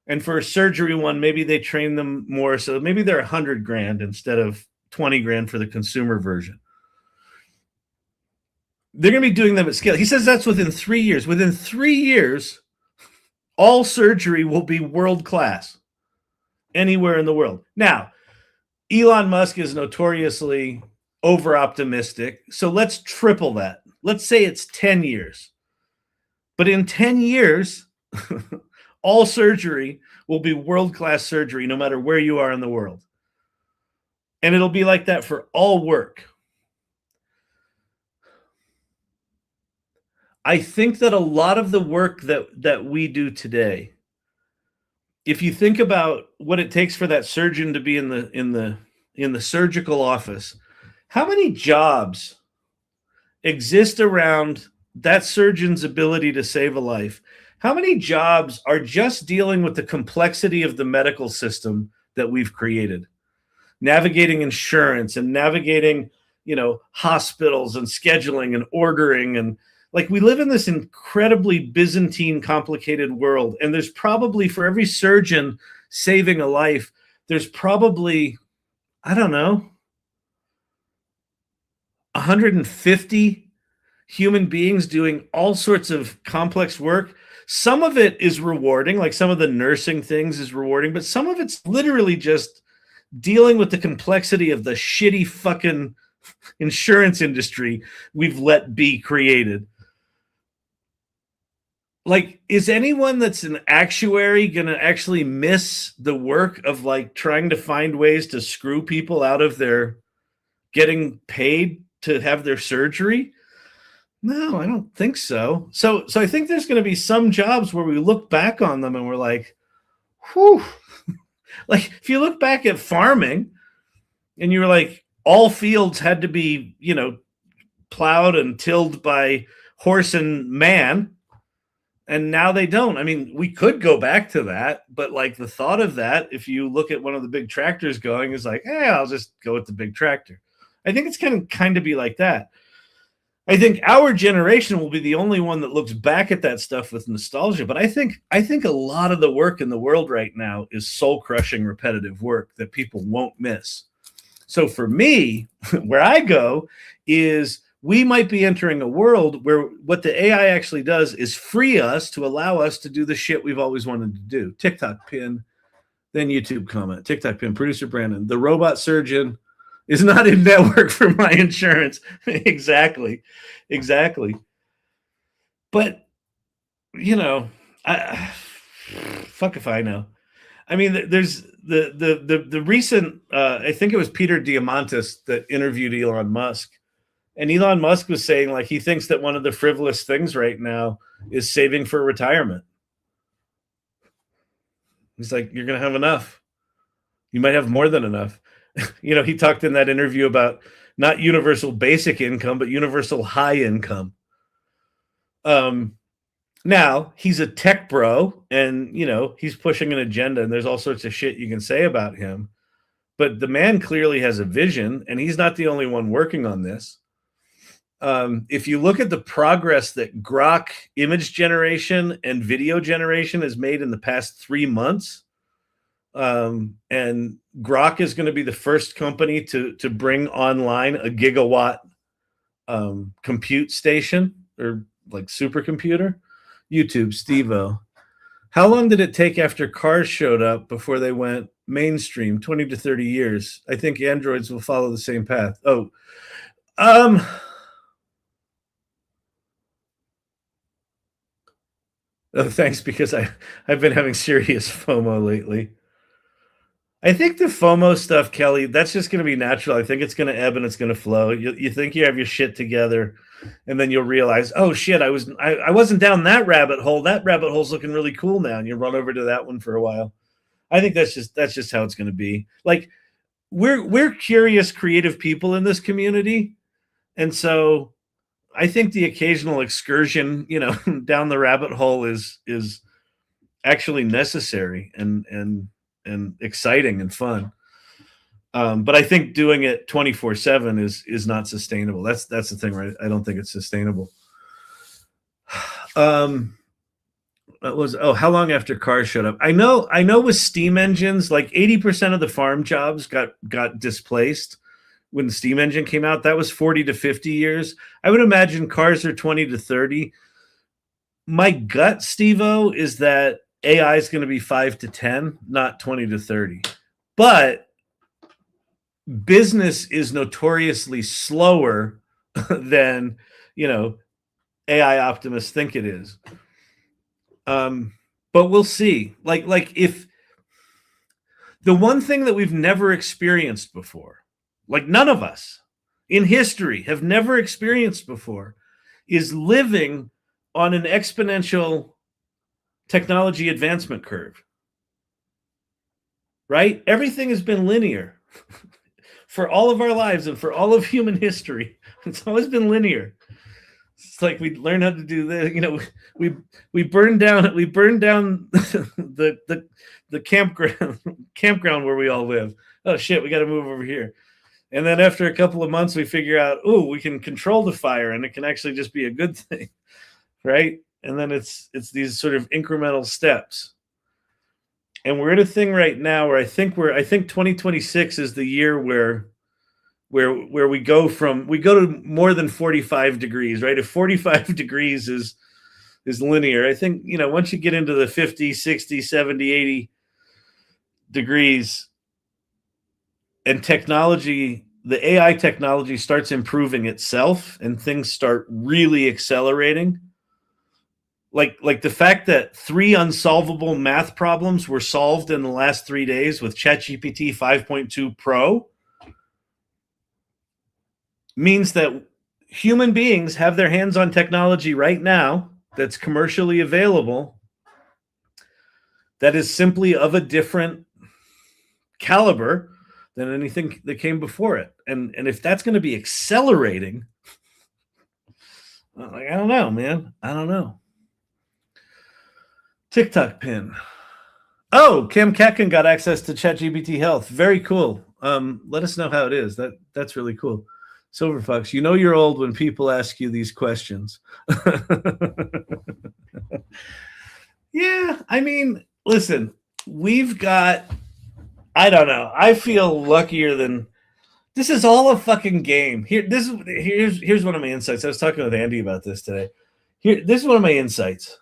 and for a surgery one, maybe they train them more, so maybe they're $100,000 instead of $20,000 for the consumer version. They're going to be doing them at scale. He says that's within 3 years. Within 3 years, all surgery will be world-class anywhere in the world. Now, Elon Musk is notoriously over-optimistic, so let's triple that. Let's say it's 10 years. But in 10 years, all surgery will be world-class surgery no matter where you are in the world. And it'll be like that for all work. I think that a lot of the work that we do today, if you think about what it takes for that surgeon to be in the surgical office, how many jobs exist around that surgeon's ability to save a life? How many jobs are just dealing with the complexity of the medical system that we've created? navigating insurance and navigating, hospitals and scheduling and ordering. And like, we live in this incredibly Byzantine, complicated world. And there's probably, for every surgeon saving a life, there's probably, I don't know, 150 human beings doing all sorts of complex work. Some of it is rewarding, like some of the nursing things is rewarding, but some of it's literally just dealing with the complexity of the shitty fucking insurance industry we've let be created. Like, is anyone that's an actuary gonna actually miss the work of like trying to find ways to screw people out of their getting paid to have their surgery? No, I don't think so. So I think there's going to be some jobs where we look back on them and we're like, whew. Like, if you look back at farming and you're like, all fields had to be, plowed and tilled by horse and man, and now they don't. I mean, we could go back to that, but like the thought of that, if you look at one of the big tractors going, is like, hey, I'll just go with the big tractor. I think it's kind of be like that. I think our generation will be the only one that looks back at that stuff with nostalgia. But I think a lot of the work in the world right now is soul-crushing, repetitive work that people won't miss. So for me, where I go is we might be entering a world where what the AI actually does is free us to allow us to do the shit we've always wanted to do. TikTok pin, then YouTube comment. TikTok pin, producer Brandon, the robot surgeon is not in network for my insurance. Exactly. But, fuck if I know. I mean, there's the recent, I think it was Peter Diamandis that interviewed Elon Musk. And Elon Musk was saying, like, he thinks that one of the frivolous things right now is saving for retirement. He's like, you're going to have enough. You might have more than enough. He talked in that interview about not universal basic income, but universal high income. Now he's a tech bro and, he's pushing an agenda and there's all sorts of shit you can say about him, but the man clearly has a vision and he's not the only one working on this. If you look at the progress that Grok image generation and video generation has made in the past 3 months, and Grok is going to be the first company to bring online a gigawatt compute station or like supercomputer. YouTube, Steve-O. How long did it take after cars showed up before they went mainstream? 20 to 30 years. I think androids will follow the same path. Oh, thanks, because I've been having serious FOMO lately. I think the FOMO stuff, Kelly, that's just going to be natural. I think it's going to ebb and it's going to flow. You think you have your shit together, and then you'll realize, oh shit, I wasn't down that rabbit hole. That rabbit hole's looking really cool now, and you run over to that one for a while. I think that's just how it's going to be. Like, we're curious, creative people in this community, and so I think the occasional excursion, down the rabbit hole is actually necessary and exciting and fun. But I think doing it 24/7 is not sustainable. That's the thing, right? I don't think it's sustainable. How long after cars showed up? I know with steam engines, like 80% of the farm jobs got displaced when the steam engine came out. That was 40 to 50 years. I would imagine cars are 20 to 30. My gut, Steve-O, is that AI is going to be 5 to 10, not 20 to 30. But business is notoriously slower than, AI optimists think it is. But we'll see. Like if the one thing that we've never experienced before, like none of us in history have never experienced before, is living on an exponential technology advancement curve. Right? Everything has been linear for all of our lives and for all of human history. It's always been linear. It's like we learn how to do this. We burned down the campground where we all live. oh shit, we got to move over here. And then after a couple of months, we figure out, oh, we can control the fire, and it can actually just be a good thing, right? And then it's these sort of incremental steps. And we're at a thing right now where I think 2026 is the year where we go to more than 45 degrees, right? If 45 degrees is linear, I think, once you get into the 50, 60, 70, 80 degrees, and technology, the AI technology starts improving itself and things start really accelerating. Like the fact that 3 unsolvable math problems were solved in the last 3 days with ChatGPT 5.2 Pro means that human beings have their hands on technology right now that's commercially available that is simply of a different caliber than anything that came before it. And if that's going to be accelerating, I don't know, man. I don't know. TikTok pin. Oh, Cam Catkin got access to ChatGPT Health. Very cool. Let us know how it is. That's really cool. Silver Fox, you're old when people ask you these questions. Yeah, I mean, listen, we've got, I don't know. I feel luckier than, this is all a fucking game. Here's one of my insights. I was talking with Andy about this today. This is one of my insights.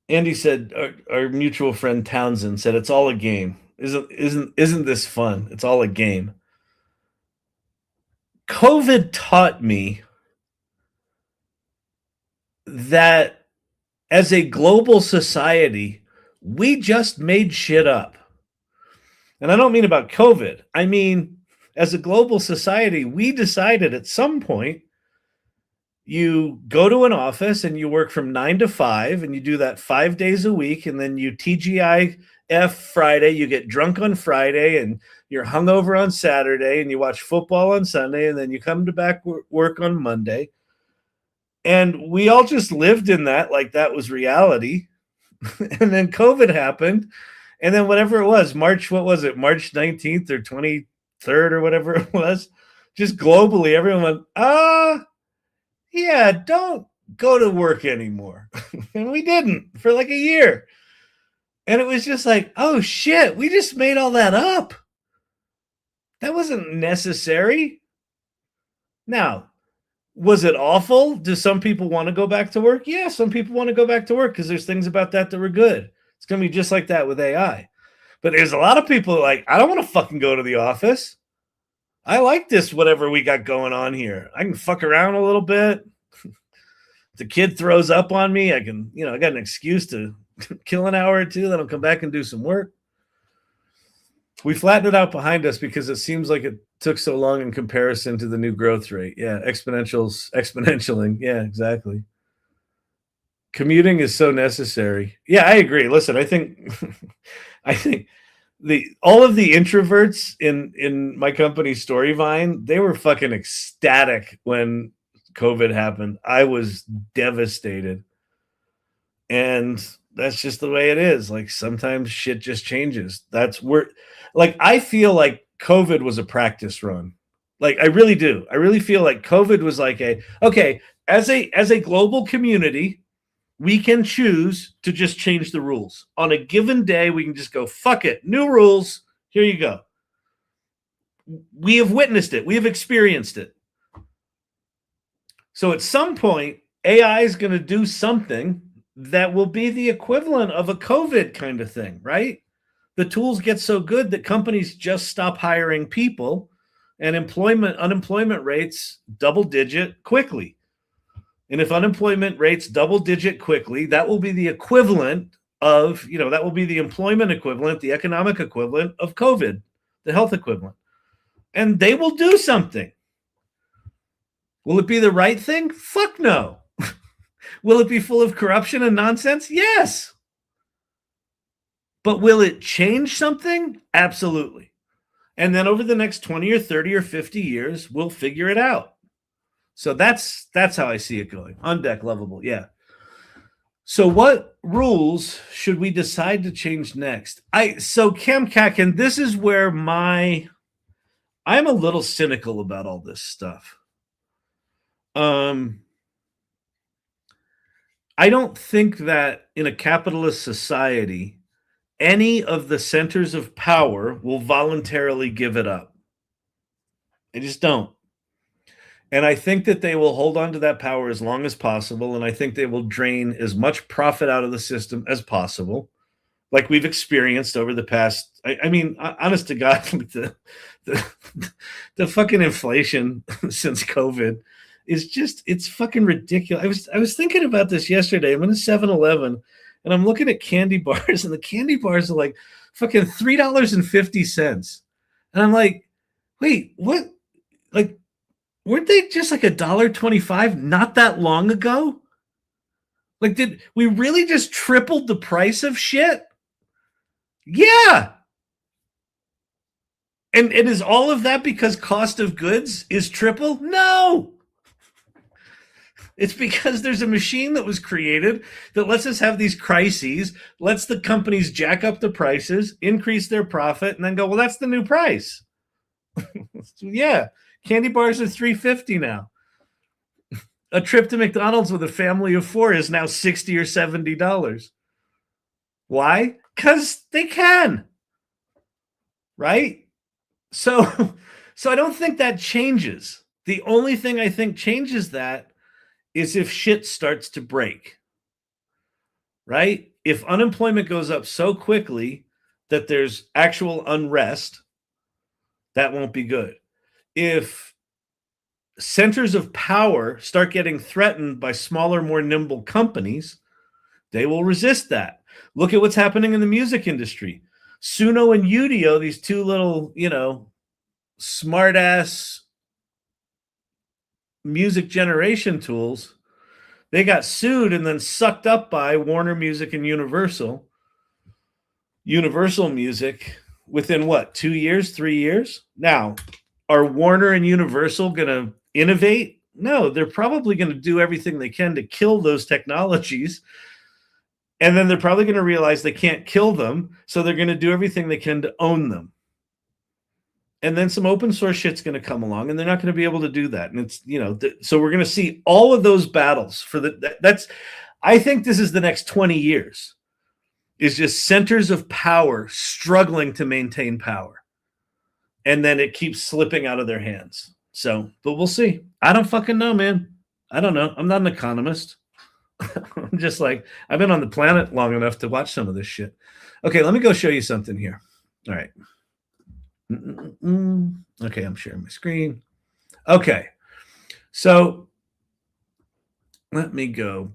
Andy said, our mutual friend Townsend said, it's all a game. Isn't this fun? It's all a game. COVID taught me that as a global society, we just made shit up. And I don't mean about COVID. I mean, as a global society, we decided at some point you go to an office and you work from 9 to 5 and you do that 5 days a week. And then you TGIF Friday, you get drunk on Friday and you're hungover on Saturday and you watch football on Sunday. And then you come to back work on Monday. And we all just lived in that, like that was reality. And then COVID happened. And then whatever it was, March 19th or 23rd or whatever it was, just globally, everyone went, yeah, don't go to work anymore. And we didn't for like a year. And it was just like, oh shit, we just made all that up. That wasn't necessary. Now, was it awful? Do some people want to go back to work? Yeah, some people want to go back to work because there's things about that were good. It's going to be just like that with AI. But there's a lot of people like, I don't want to fucking go to the office. I like this, whatever we got going on here. I can fuck around a little bit. If the kid throws up on me, I can, I got an excuse to kill an hour or two, then I'll come back and do some work. We flattened it out behind us because it seems like it took so long in comparison to the new growth rate. Yeah, exponentialing. Yeah, exactly. Commuting is so necessary. Yeah, I agree. Listen, I think all of the introverts in my company Storyvine, they were fucking ecstatic when COVID happened. I was devastated. And that's just the way it is. Like sometimes shit just changes. That's where, like, I feel like COVID was a practice run. Like I really do. I really feel like COVID was like okay, as a global community, we can choose to just change the rules. On a given day, we can just go, fuck it, new rules, here you go. We have witnessed it. We have experienced it. So at some point, AI is going to do something that will be the equivalent of a COVID kind of thing, right? The tools get so good that companies just stop hiring people and unemployment rates double digit quickly. And if unemployment rates double digit quickly, that will be the equivalent of, that will be the employment equivalent, the economic equivalent of COVID, the health equivalent. And they will do something. Will it be the right thing? Fuck no. Will it be full of corruption and nonsense? Yes. But will it change something? Absolutely. And then over the next 20 or 30 or 50 years, we'll figure it out. So that's how I see it going. On deck, lovable. Yeah. So what rules should we decide to change next? So Cam Kacken, this is where I'm a little cynical about all this stuff. I don't think that in a capitalist society, any of the centers of power will voluntarily give it up. I just don't. And I think that they will hold on to that power as long as possible. And I think they will drain as much profit out of the system as possible, like we've experienced over the past. I mean, honest to God, the fucking inflation since COVID is just, it's fucking ridiculous. I was thinking about this yesterday. I'm in a 7-Eleven and I'm looking at candy bars, and the candy bars are like fucking $3.50. And I'm like, wait, what? Like, weren't they just like $1.25 not that long ago? Like, did we really just tripled the price of shit? Yeah. And is all of that because cost of goods is triple? No. It's because there's a machine that was created that lets us have these crises, lets the companies jack up the prices, increase their profit, and then go, well, that's the new price. Yeah. Candy bars are $3.50 now. A trip to McDonald's with a family of 4 is now $60 or $70. Why? Because they can. Right? So I don't think that changes. The only thing I think changes that is if shit starts to break. Right? If unemployment goes up so quickly that there's actual unrest, that won't be good. If centers of power start getting threatened by smaller, more nimble companies, they will resist that. Look at what's happening in the music industry. Suno and Udio, these two little, smart ass music generation tools, they got sued and then sucked up by Warner Music and Universal Music within what, 2 years, 3 years? Now, are Warner and Universal going to innovate? No, they're probably going to do everything they can to kill those technologies. And then they're probably going to realize they can't kill them. So they're going to do everything they can to own them. And then some open source shit's going to come along and they're not going to be able to do that. And it's, so we're going to see all of those battles I think this is the next 20 years is just centers of power struggling to maintain power. And then it keeps slipping out of their hands. So, but we'll see. I don't fucking know, man. I don't know. I'm not an economist. I'm just like, I've been on the planet long enough to watch some of this shit. Okay, let me go show you something here. All right. Okay, I'm sharing my screen. Okay. So let me go.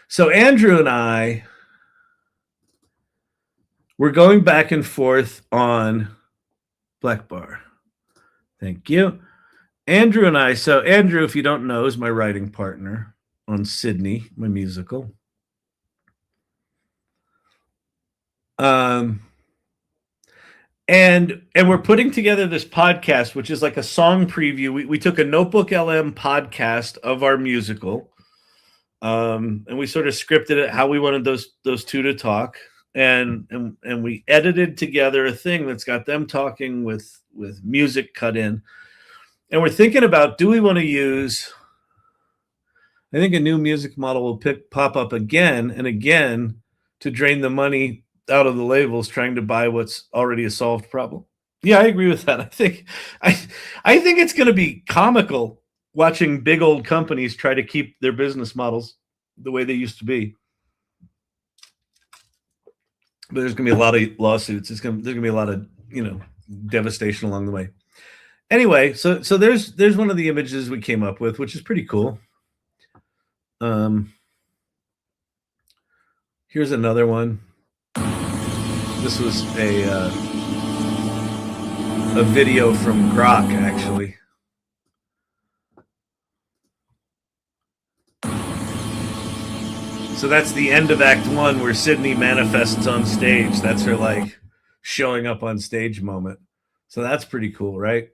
So Andrew and I, we're going back and forth on Black Bar. Thank you. Andrew and I, so Andrew, if you don't know, is my writing partner on Sydney, my musical. And we're putting together this podcast, which is like a song preview. We took a Notebook LM podcast of our musical, and we sort of scripted it how we wanted those two to talk. And we edited together a thing that's got them talking with music cut in. And we're thinking about, do we want to use, I think a new music model will pop up again and again to drain the money out of the labels trying to buy what's already a solved problem. Yeah, I agree with that. I think it's going to be comical watching big old companies try to keep their business models the way they used to be. But there's going to be a lot of lawsuits. There's going to be a lot of, devastation along the way. Anyway, so there's one of the images we came up with, which is pretty cool. Here's another one. This was a video from Grok, actually. So that's the end of Act 1 where Sydney manifests on stage. That's her showing up on stage moment. So that's pretty cool, right?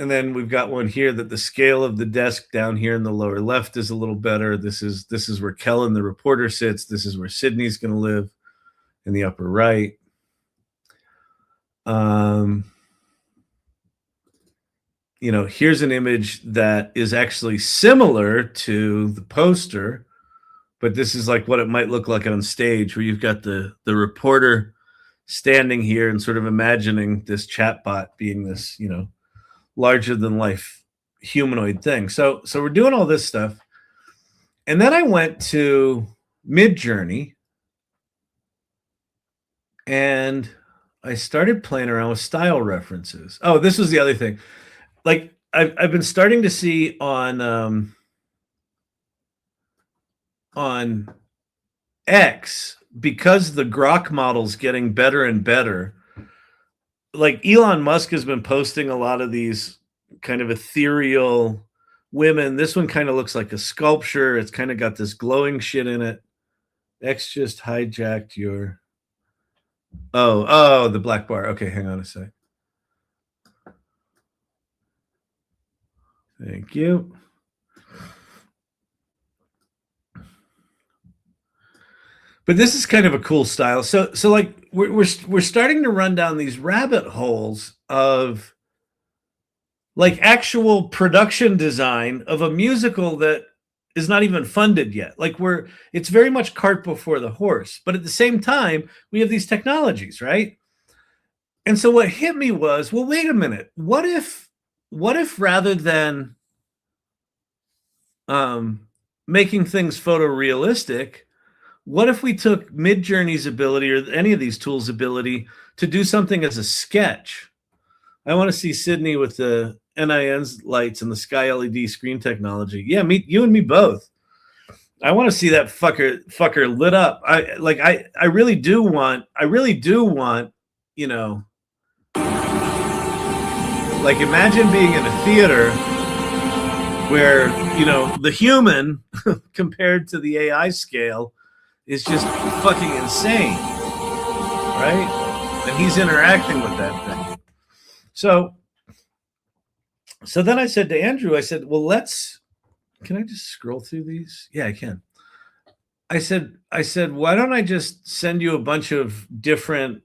And then we've got one here that the scale of the desk down here in the lower left is a little better. This is where Kellen, the reporter, sits. This is where Sydney's going to live in the upper right. You know, here's an image that is actually similar to the poster, but this is like what it might look like on stage, where you've got the reporter standing here and sort of imagining this chatbot being this, you know, larger than life humanoid thing. So we're doing all this stuff. And then I went to Midjourney and I started playing around with style references. Oh, this was the other thing. Like I've been starting to see on X, because the Grok model's getting better and better. Like Elon Musk has been posting a lot of these kind of ethereal women. This one kind of looks like a sculpture. It's kind of got this glowing shit in it. X just hijacked your... Oh, the black bar. Okay, hang on a sec. Thank you. But this is kind of a cool style. So like we're starting to run down these rabbit holes of like actual production design of a musical that is not even funded yet. Like it's very much cart before the horse, but at the same time, we have these technologies, right? And so what hit me was, well, wait a minute. What if rather than making things photorealistic, what if we took Midjourney's ability or any of these tools' ability to do something as a sketch? I want to see Sydney with the NIN's lights and the Sky LED screen technology. Yeah, you and me both. I want to see that fucker lit up. I really do want, you know, like imagine being in a theater where, you know, the human compared to the AI scale is just fucking insane, right? And he's interacting with that thing. So then I said to Andrew, I said, well, can I just scroll through these? Yeah, I can. I said, why don't I just send you a bunch of different...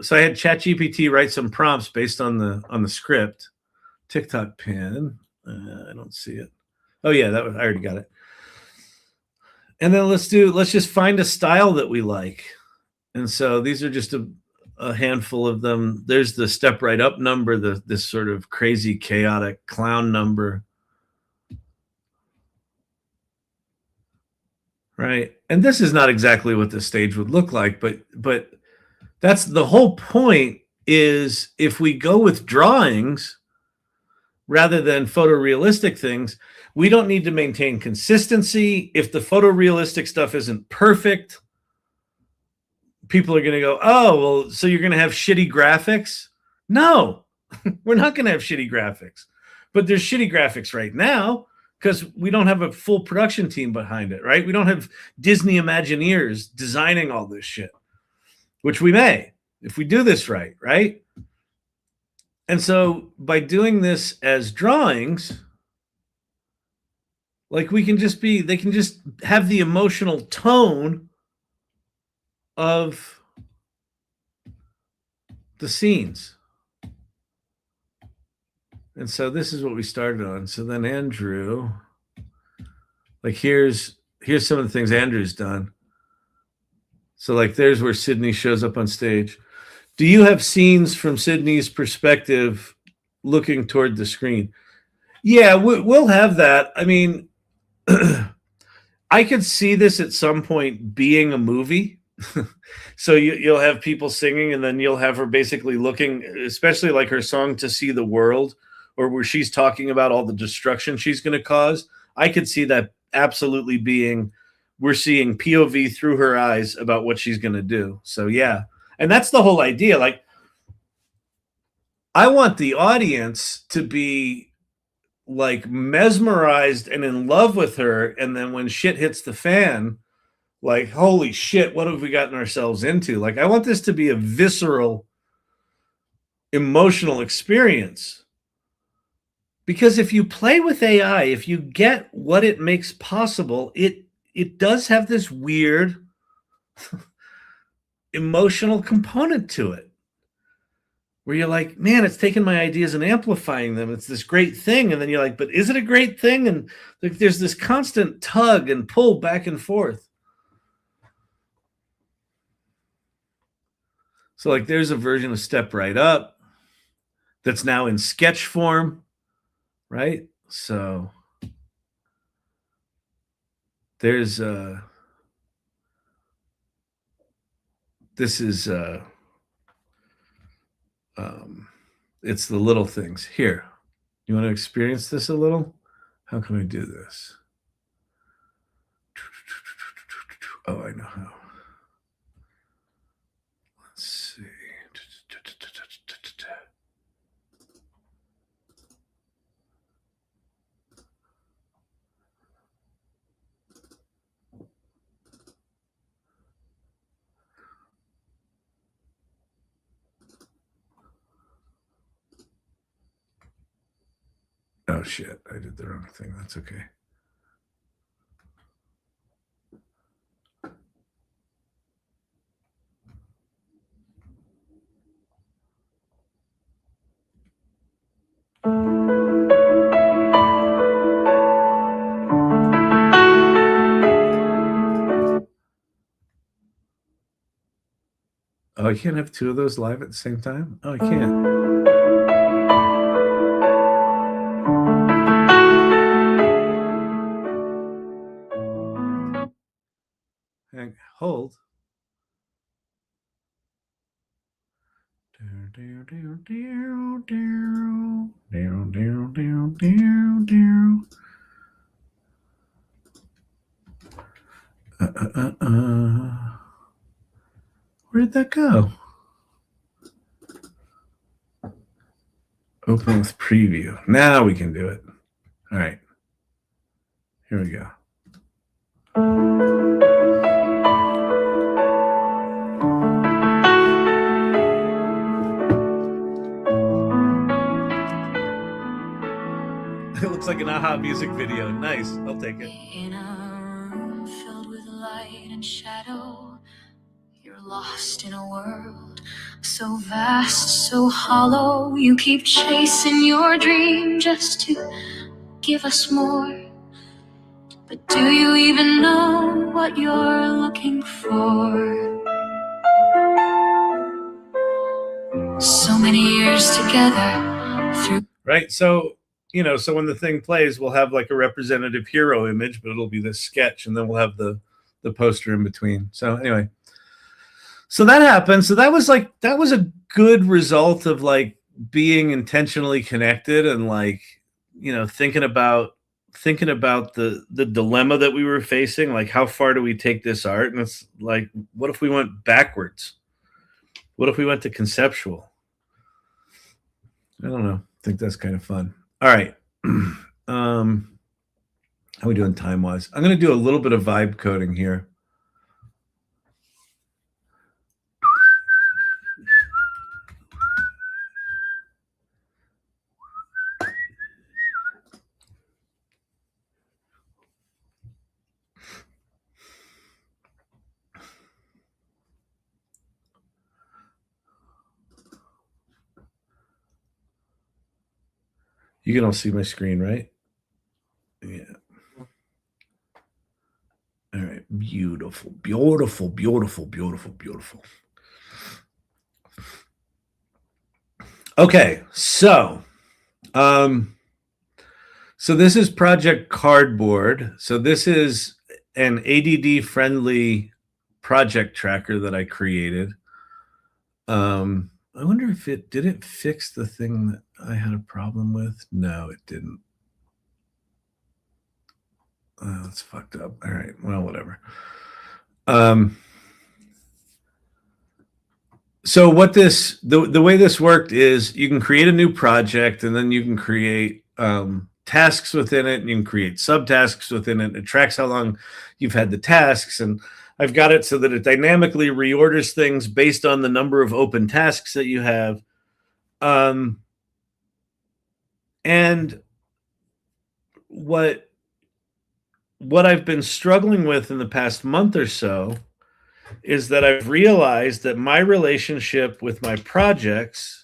So I had ChatGPT write some prompts based on the script. TikTok pin. I don't see it. Oh yeah, I already got it. And then let's just find a style that we like. And so these are just a handful of them. There's the step right up number, this sort of crazy chaotic clown number. Right. And this is not exactly what the stage would look like, but that's the whole point, is if we go with drawings rather than photorealistic things, we don't need to maintain consistency. If the photorealistic stuff isn't perfect, people are going to go, oh, well, so you're going to have shitty graphics? No, we're not going to have shitty graphics. But there's shitty graphics right now because we don't have a full production team behind it, right? We don't have Disney Imagineers designing all this shit, which we may if we do this right, right? And so by doing this as drawings, like they can just have the emotional tone of the scenes. And so this is what we started on. So then Andrew, like here's some of the things Andrew's done. So like there's where Sydney shows up on stage. Do you have scenes from Sydney's perspective looking toward the screen? Yeah, we'll have that. I mean, I could see this at some point being a movie. So you'll have people singing and then you'll have her basically looking, especially like her song To See the World, or where she's talking about all the destruction she's going to cause. I could see that absolutely being, we're seeing POV through her eyes about what she's going to do. So yeah. And that's the whole idea. Like, I want the audience to be like mesmerized and in love with her. And then when shit hits the fan, like, holy shit, what have we gotten ourselves into? Like, I want this to be a visceral, emotional experience. Because if you play with AI, if you get what it makes possible, it does have this weird emotional component to it, where you're like, man, it's taking my ideas and amplifying them. It's this great thing. And then you're like, but is it a great thing? And like, there's this constant tug and pull back and forth. So like, there's a version of Step Right Up that's now in sketch form, right? So there's this is it's the little things. Here, you want to experience this a little? How can I do this? Oh, I know how. Let's see. Oh shit, I did the wrong thing. That's okay. Oh, I can't have two of those live at the same time? Oh, I can't. Hold. Where'd that go? Open with preview. Now we can do it. All right. Here we go. It looks like an Ohhhmmmmmmm music video. Nice. I'll take it. In a room filled with light and shadow, you're lost in a world so vast, so hollow. You keep chasing your dream just to give us more. But do you even know what you're looking for? So many years together through... Right, so, you know, so when the thing plays, we'll have like a representative hero image, but it'll be this sketch, and then we'll have the poster in between. So anyway, so that happened. So that was a good result of like being intentionally connected and like, you know, thinking about the dilemma that we were facing. Like, how far do we take this art? And it's like, what if we went backwards? What if we went to conceptual? I don't know. I think that's kind of fun. All right. How are we doing time-wise? I'm going to do a little bit of vibe coding here. You can all see my screen, right? Yeah. All right. Beautiful, beautiful, beautiful, beautiful, beautiful. Okay, so this is Project Cardboard. So this is an ADD-friendly project tracker that I created. I wonder if did it fix the thing that I had a problem with? No, it didn't. Oh, that's fucked up. All right, well, whatever. So what the way this worked is you can create a new project, and then you can create tasks within it, and you can create subtasks within it. It tracks how long you've had the tasks, and I've got it so that it dynamically reorders things based on the number of open tasks that you have. And what I've been struggling with in the past month or so is that I've realized that my relationship with my projects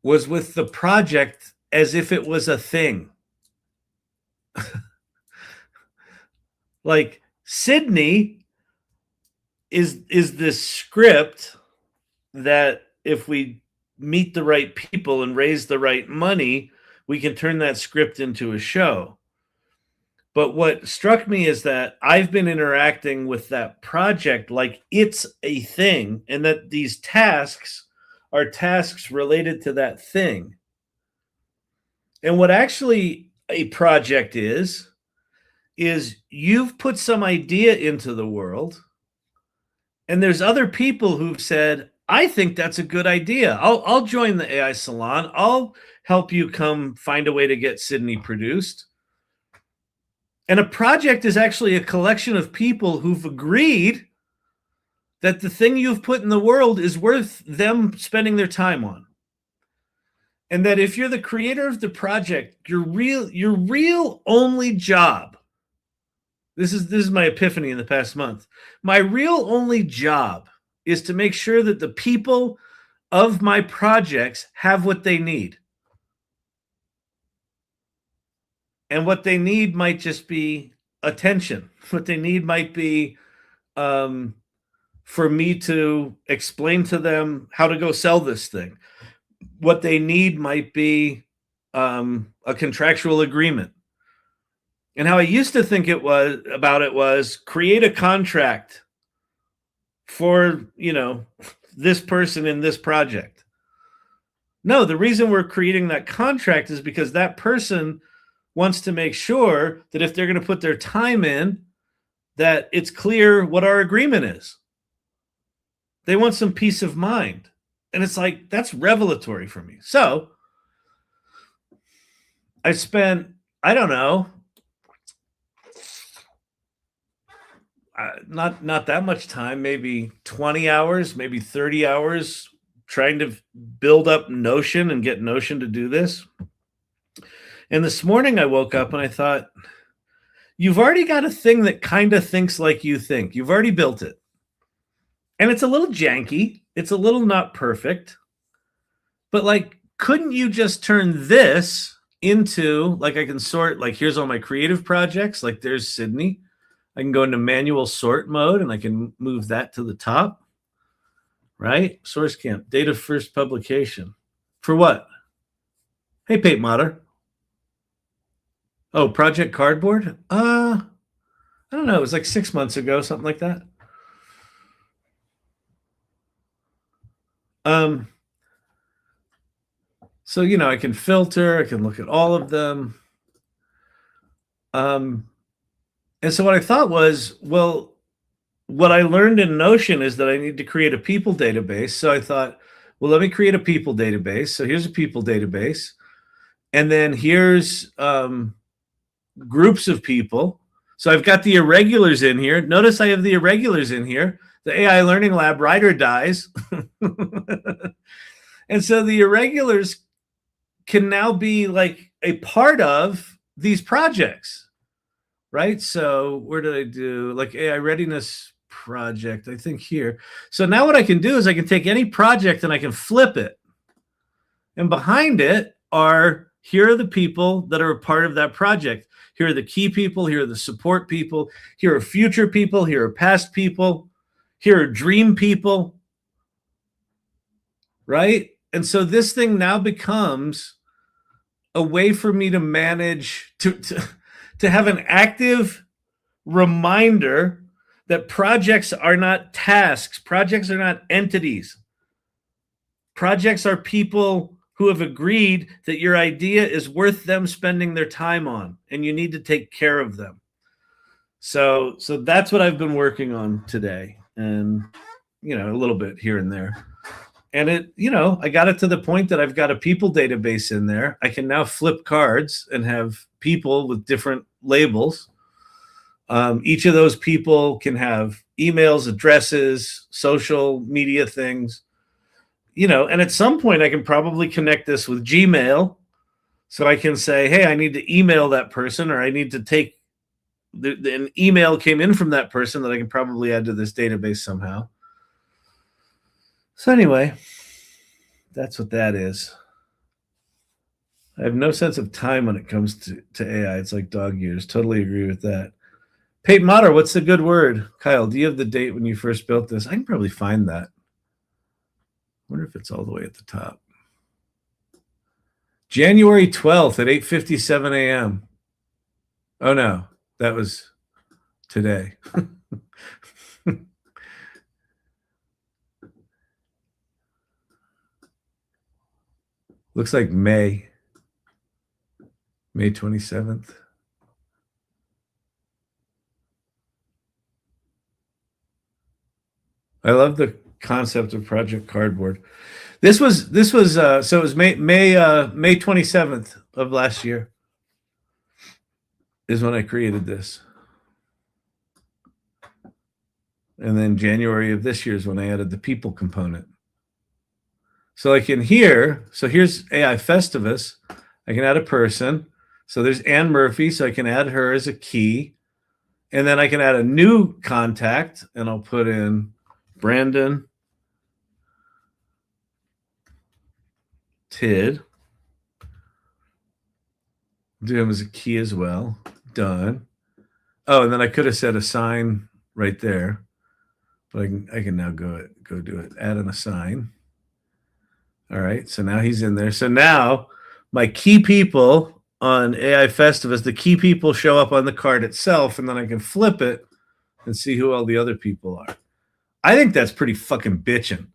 was with the project as if it was a thing. Like Sydney is this script that if we meet the right people and raise the right money, we can turn that script into a show. But what struck me is that I've been interacting with that project like it's a thing, and that these tasks are tasks related to that thing. And what actually a project is you've put some idea into the world, and there's other people who've said, I think that's a good idea. I'll join the AI salon. I'll help you come find a way to get Sydney produced. And a project is actually a collection of people who've agreed that the thing you've put in the world is worth them spending their time on. And that if you're the creator of the project, your real only job, this is my epiphany in the past month. My real only job is to make sure that the people of my projects have what they need. And what they need might just be attention. What they need might be for me to explain to them how to go sell this thing. What they need might be a contractual agreement. And how I used to think was create a contract for, this person in this project. No, the reason we're creating that contract is because that person wants to make sure that if they're going to put their time in, that it's clear what our agreement is. They want some peace of mind. And it's like, that's revelatory for me. So I spent, I don't know, not that much time, maybe 20 hours, maybe 30 hours trying to build up Notion and get Notion to do this. And this morning I woke up and I thought, you've already got a thing that kind of thinks like you think. You've already built it. And it's a little janky. It's a little not perfect. But like, couldn't you just turn this into, like, I can sort, like, here's all my creative projects. Like there's Sydney. I can go into manual sort mode and I can move that to the top. Right? Source camp, date of first publication. For what? Hey, Pate Motter. Oh, Project Cardboard? I don't know. It was like 6 months ago, something like that. So, I can filter, I can look at all of them. And so what I thought was, well, what I learned in Notion is that I need to create a people database. So I thought, well, let me create a people database. So here's a people database. And then here's groups of people. So I've got the irregulars in here. Notice I have the irregulars in here. The AI Learning Lab writer dies. And so the irregulars can now be like a part of these projects, right? So where did I do like AI readiness project? I think here. So now what I can do is I can take any project and I can flip it. And behind it here are the people that are a part of that project. Here are the key people. Here are the support people. Here are future people. Here are past people. Here are dream people. Right? And so this thing now becomes a way for me to manage, to have an active reminder that projects are not tasks. Projects are not entities. Projects are people who have agreed that your idea is worth them spending their time on, and you need to take care of them. So that's what I've been working on today, and a little bit here and there. And I got it to the point that I've got a people database in there. I can now flip cards and have people with different labels. Each of those people can have emails, addresses, social media things. And at some point I can probably connect this with Gmail So I can say, hey, I need to email that person, or I need to take an email came in from that person that I can probably add to this database somehow. So anyway, that's what that is. I have no sense of time when it comes to AI. It's like dog years. Totally agree with that. Pate Motter, what's the good word? Kyle, do you have the date when you first built this? I can probably find that. I wonder if it's all the way at the top. January 12th at 8:57 a.m. Oh no, that was today. Looks like May 27th. I love the concept of Project Cardboard. This was so it was May 27th of last year is when I created this. And then January of this year is when I added the people component. So like in here, so here's AI Festivus. I can add a person. So there's Ann Murphy, so I can add her as a key. And then I can add a new contact, and I'll put in Brandon Tid. Do him as a key as well. Done. Oh, and then I could have said assign right there, but I can now go do it. Add an assign. All right, so now he's in there. So now my key people on AI Festivus, the key people show up on the card itself, and then I can flip it and see who all the other people are. I think that's pretty fucking bitchin'.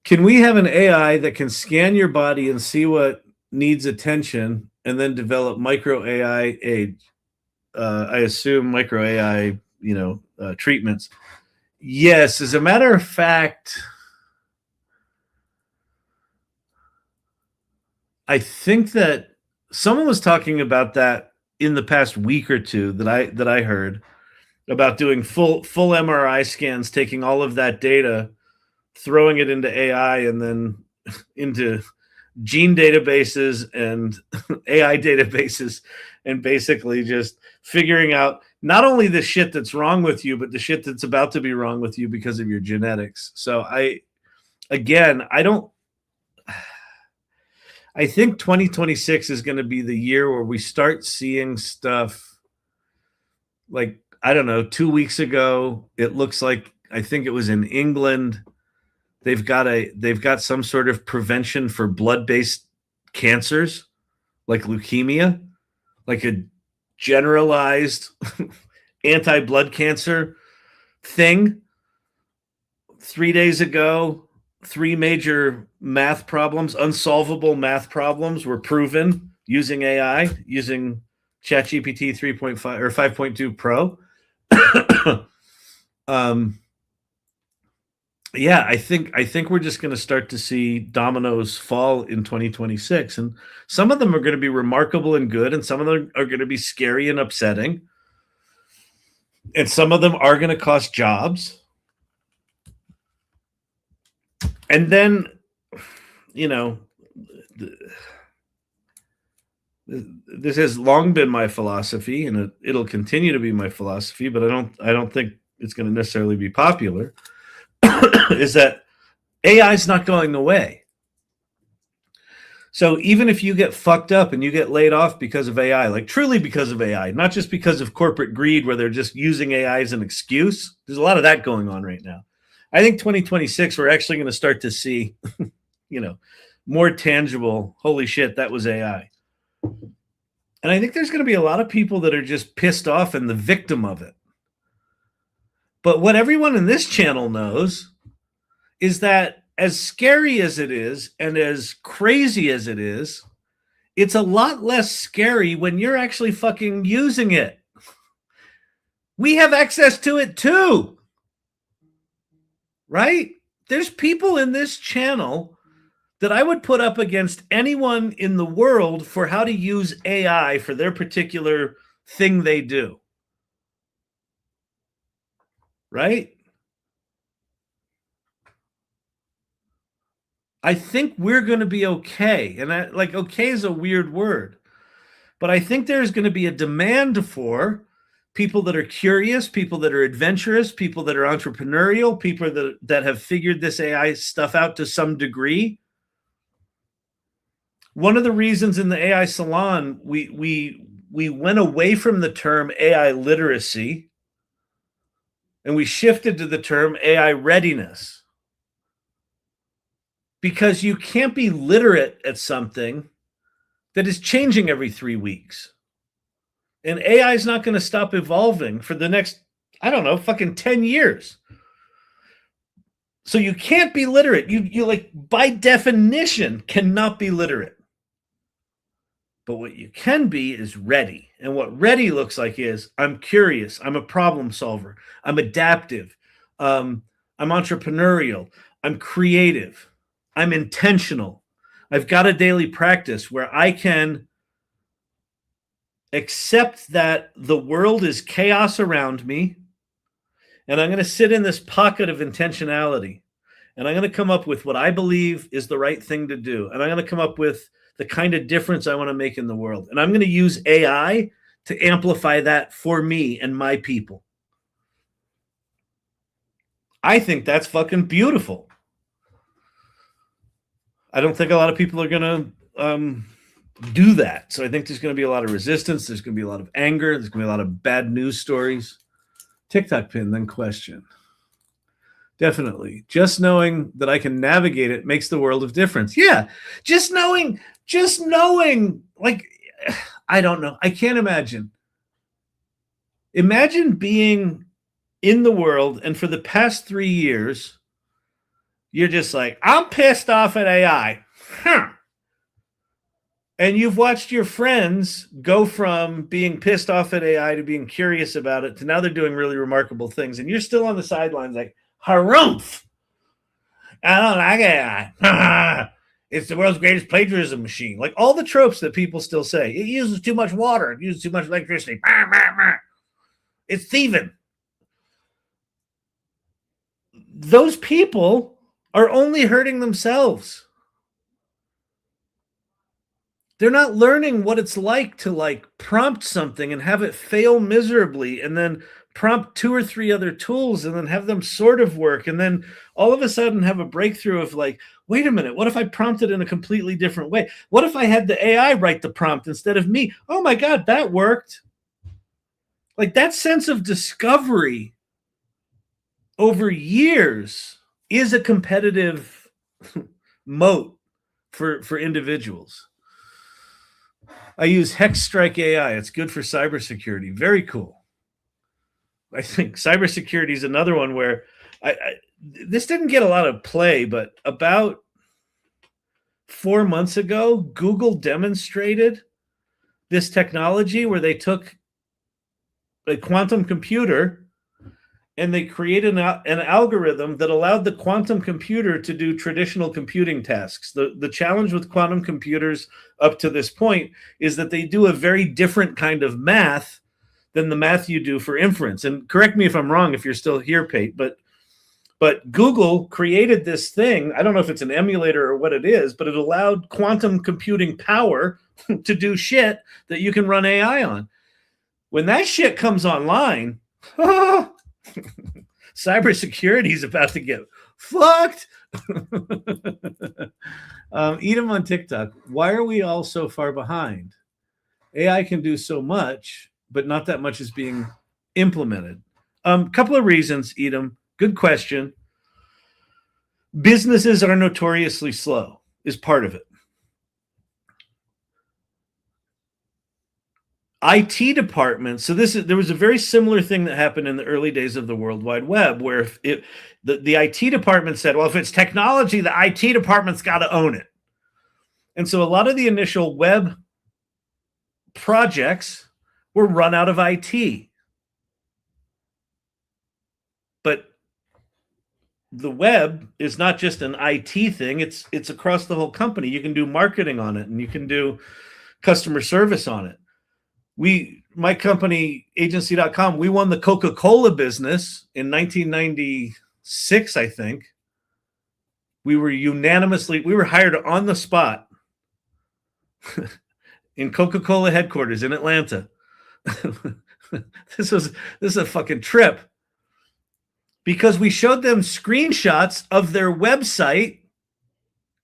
Can we have an AI that can scan your body and see what needs attention and then develop micro AI aid? I assume micro AI, treatments. Yes, as a matter of fact, I think that someone was talking about that in the past week or two that I heard about doing full MRI scans, taking all of that data, throwing it into AI, and then into gene databases and AI databases, and basically just figuring out not only the shit that's wrong with you, but the shit that's about to be wrong with you because of your genetics. So I think 2026 is going to be the year where we start seeing stuff like, I don't know, 2 weeks ago, it looks like, I think it was in England, they've got some sort of prevention for blood-based cancers like leukemia, like a generalized anti-blood cancer thing. 3 days ago, 3 major math problems, unsolvable math problems, were proven using AI, using ChatGPT 3.5 or 5.2 Pro. Yeah, I think we're just going to start to see dominoes fall in 2026, and some of them are going to be remarkable and good, and some of them are going to be scary and upsetting, and some of them are going to cost jobs. And then, this has long been my philosophy, and it'll continue to be my philosophy, but I don't think it's going to necessarily be popular. Is that AI is not going away. So even if you get fucked up and you get laid off because of AI, like truly because of AI, not just because of corporate greed where they're just using AI as an excuse, there's a lot of that going on right now. I think 2026, we're actually going to start to see, more tangible, holy shit, that was AI. And I think there's going to be a lot of people that are just pissed off and the victim of it. But what everyone in this channel knows is that as scary as it is and as crazy as it is, it's a lot less scary when you're actually fucking using it. We have access to it too, right? There's people in this channel that I would put up against anyone in the world for how to use AI for their particular thing they do. Right? I think we're going to be okay. And okay is a weird word, but I think there's going to be a demand for people that are curious, people that are adventurous, people that are entrepreneurial, people that have figured this AI stuff out to some degree. One of the reasons in the AI salon, we went away from the term AI literacy and we shifted to the term AI readiness. Because you can't be literate at something that is changing every 3 weeks. And AI is not going to stop evolving for the next, I don't know, fucking 10 years. So you can't be literate. You like, by definition, cannot be literate. But what you can be is ready. And what ready looks like is I'm curious. I'm a problem solver. I'm adaptive. I'm entrepreneurial. I'm creative. I'm intentional. I've got a daily practice where I can accept that the world is chaos around me, and I'm going to sit in this pocket of intentionality, and I'm going to come up with what I believe is the right thing to do, and I'm going to come up with the kind of difference I want to make in the world, and I'm going to use AI to amplify that for me and my people. I think that's fucking beautiful. I don't think a lot of people are going to do that. So I think there's going to be a lot of resistance. There's going to be a lot of anger. There's going to be a lot of bad news stories. TikTok pin, then question. Definitely. Just knowing that I can navigate it makes the world of difference. Yeah. Just knowing, like, I don't know. I can't imagine. Imagine being in the world, and for the past 3 years, you're just like, I'm pissed off at AI. Huh. And you've watched your friends go from being pissed off at AI to being curious about it to now they're doing really remarkable things. And you're still on the sidelines like, harumph! I don't like AI. It's the world's greatest plagiarism machine. Like all the tropes that people still say. It uses too much water. It uses too much electricity. It's thieving. Those people are only hurting themselves. They're not learning what it's like to like prompt something and have it fail miserably and then prompt 2 or 3 other tools and then have them sort of work and then all of a sudden have a breakthrough of like, wait a minute, what if I prompted in a completely different way? What if I had the AI write the prompt instead of me? Oh my God, that worked. Like that sense of discovery over years is a competitive moat for individuals. I use Hex Strike AI. It's good for cybersecurity. Very cool. I think cybersecurity is another one where this didn't get a lot of play, but about 4 months ago, Google demonstrated this technology where they took a quantum computer and they created an algorithm that allowed the quantum computer to do traditional computing tasks. The challenge with quantum computers up to this point is that they do a very different kind of math than the math you do for inference. And correct me if I'm wrong if you're still here, Pate, but Google created this thing. I don't know if it's an emulator or what it is, but it allowed quantum computing power to do shit that you can run AI on. When that shit comes online, cybersecurity is about to get fucked. Eat them on TikTok. Why are we all so far behind? AI can do so much, but not that much is being implemented. Couple of reasons, Edom. Good question. Businesses are notoriously slow is part of it. IT departments. So there was a very similar thing that happened in the early days of the World Wide Web, where the IT department said, well, if it's technology, the IT department's got to own it. And so a lot of the initial web projects were run out of IT. But the web is not just an IT thing. It's across the whole company. You can do marketing on it and you can do customer service on it. My company, agency.com, we won the Coca-Cola business in 1996, I think. We were hired on the spot in Coca-Cola headquarters in Atlanta. This is a fucking trip, because we showed them screenshots of their website,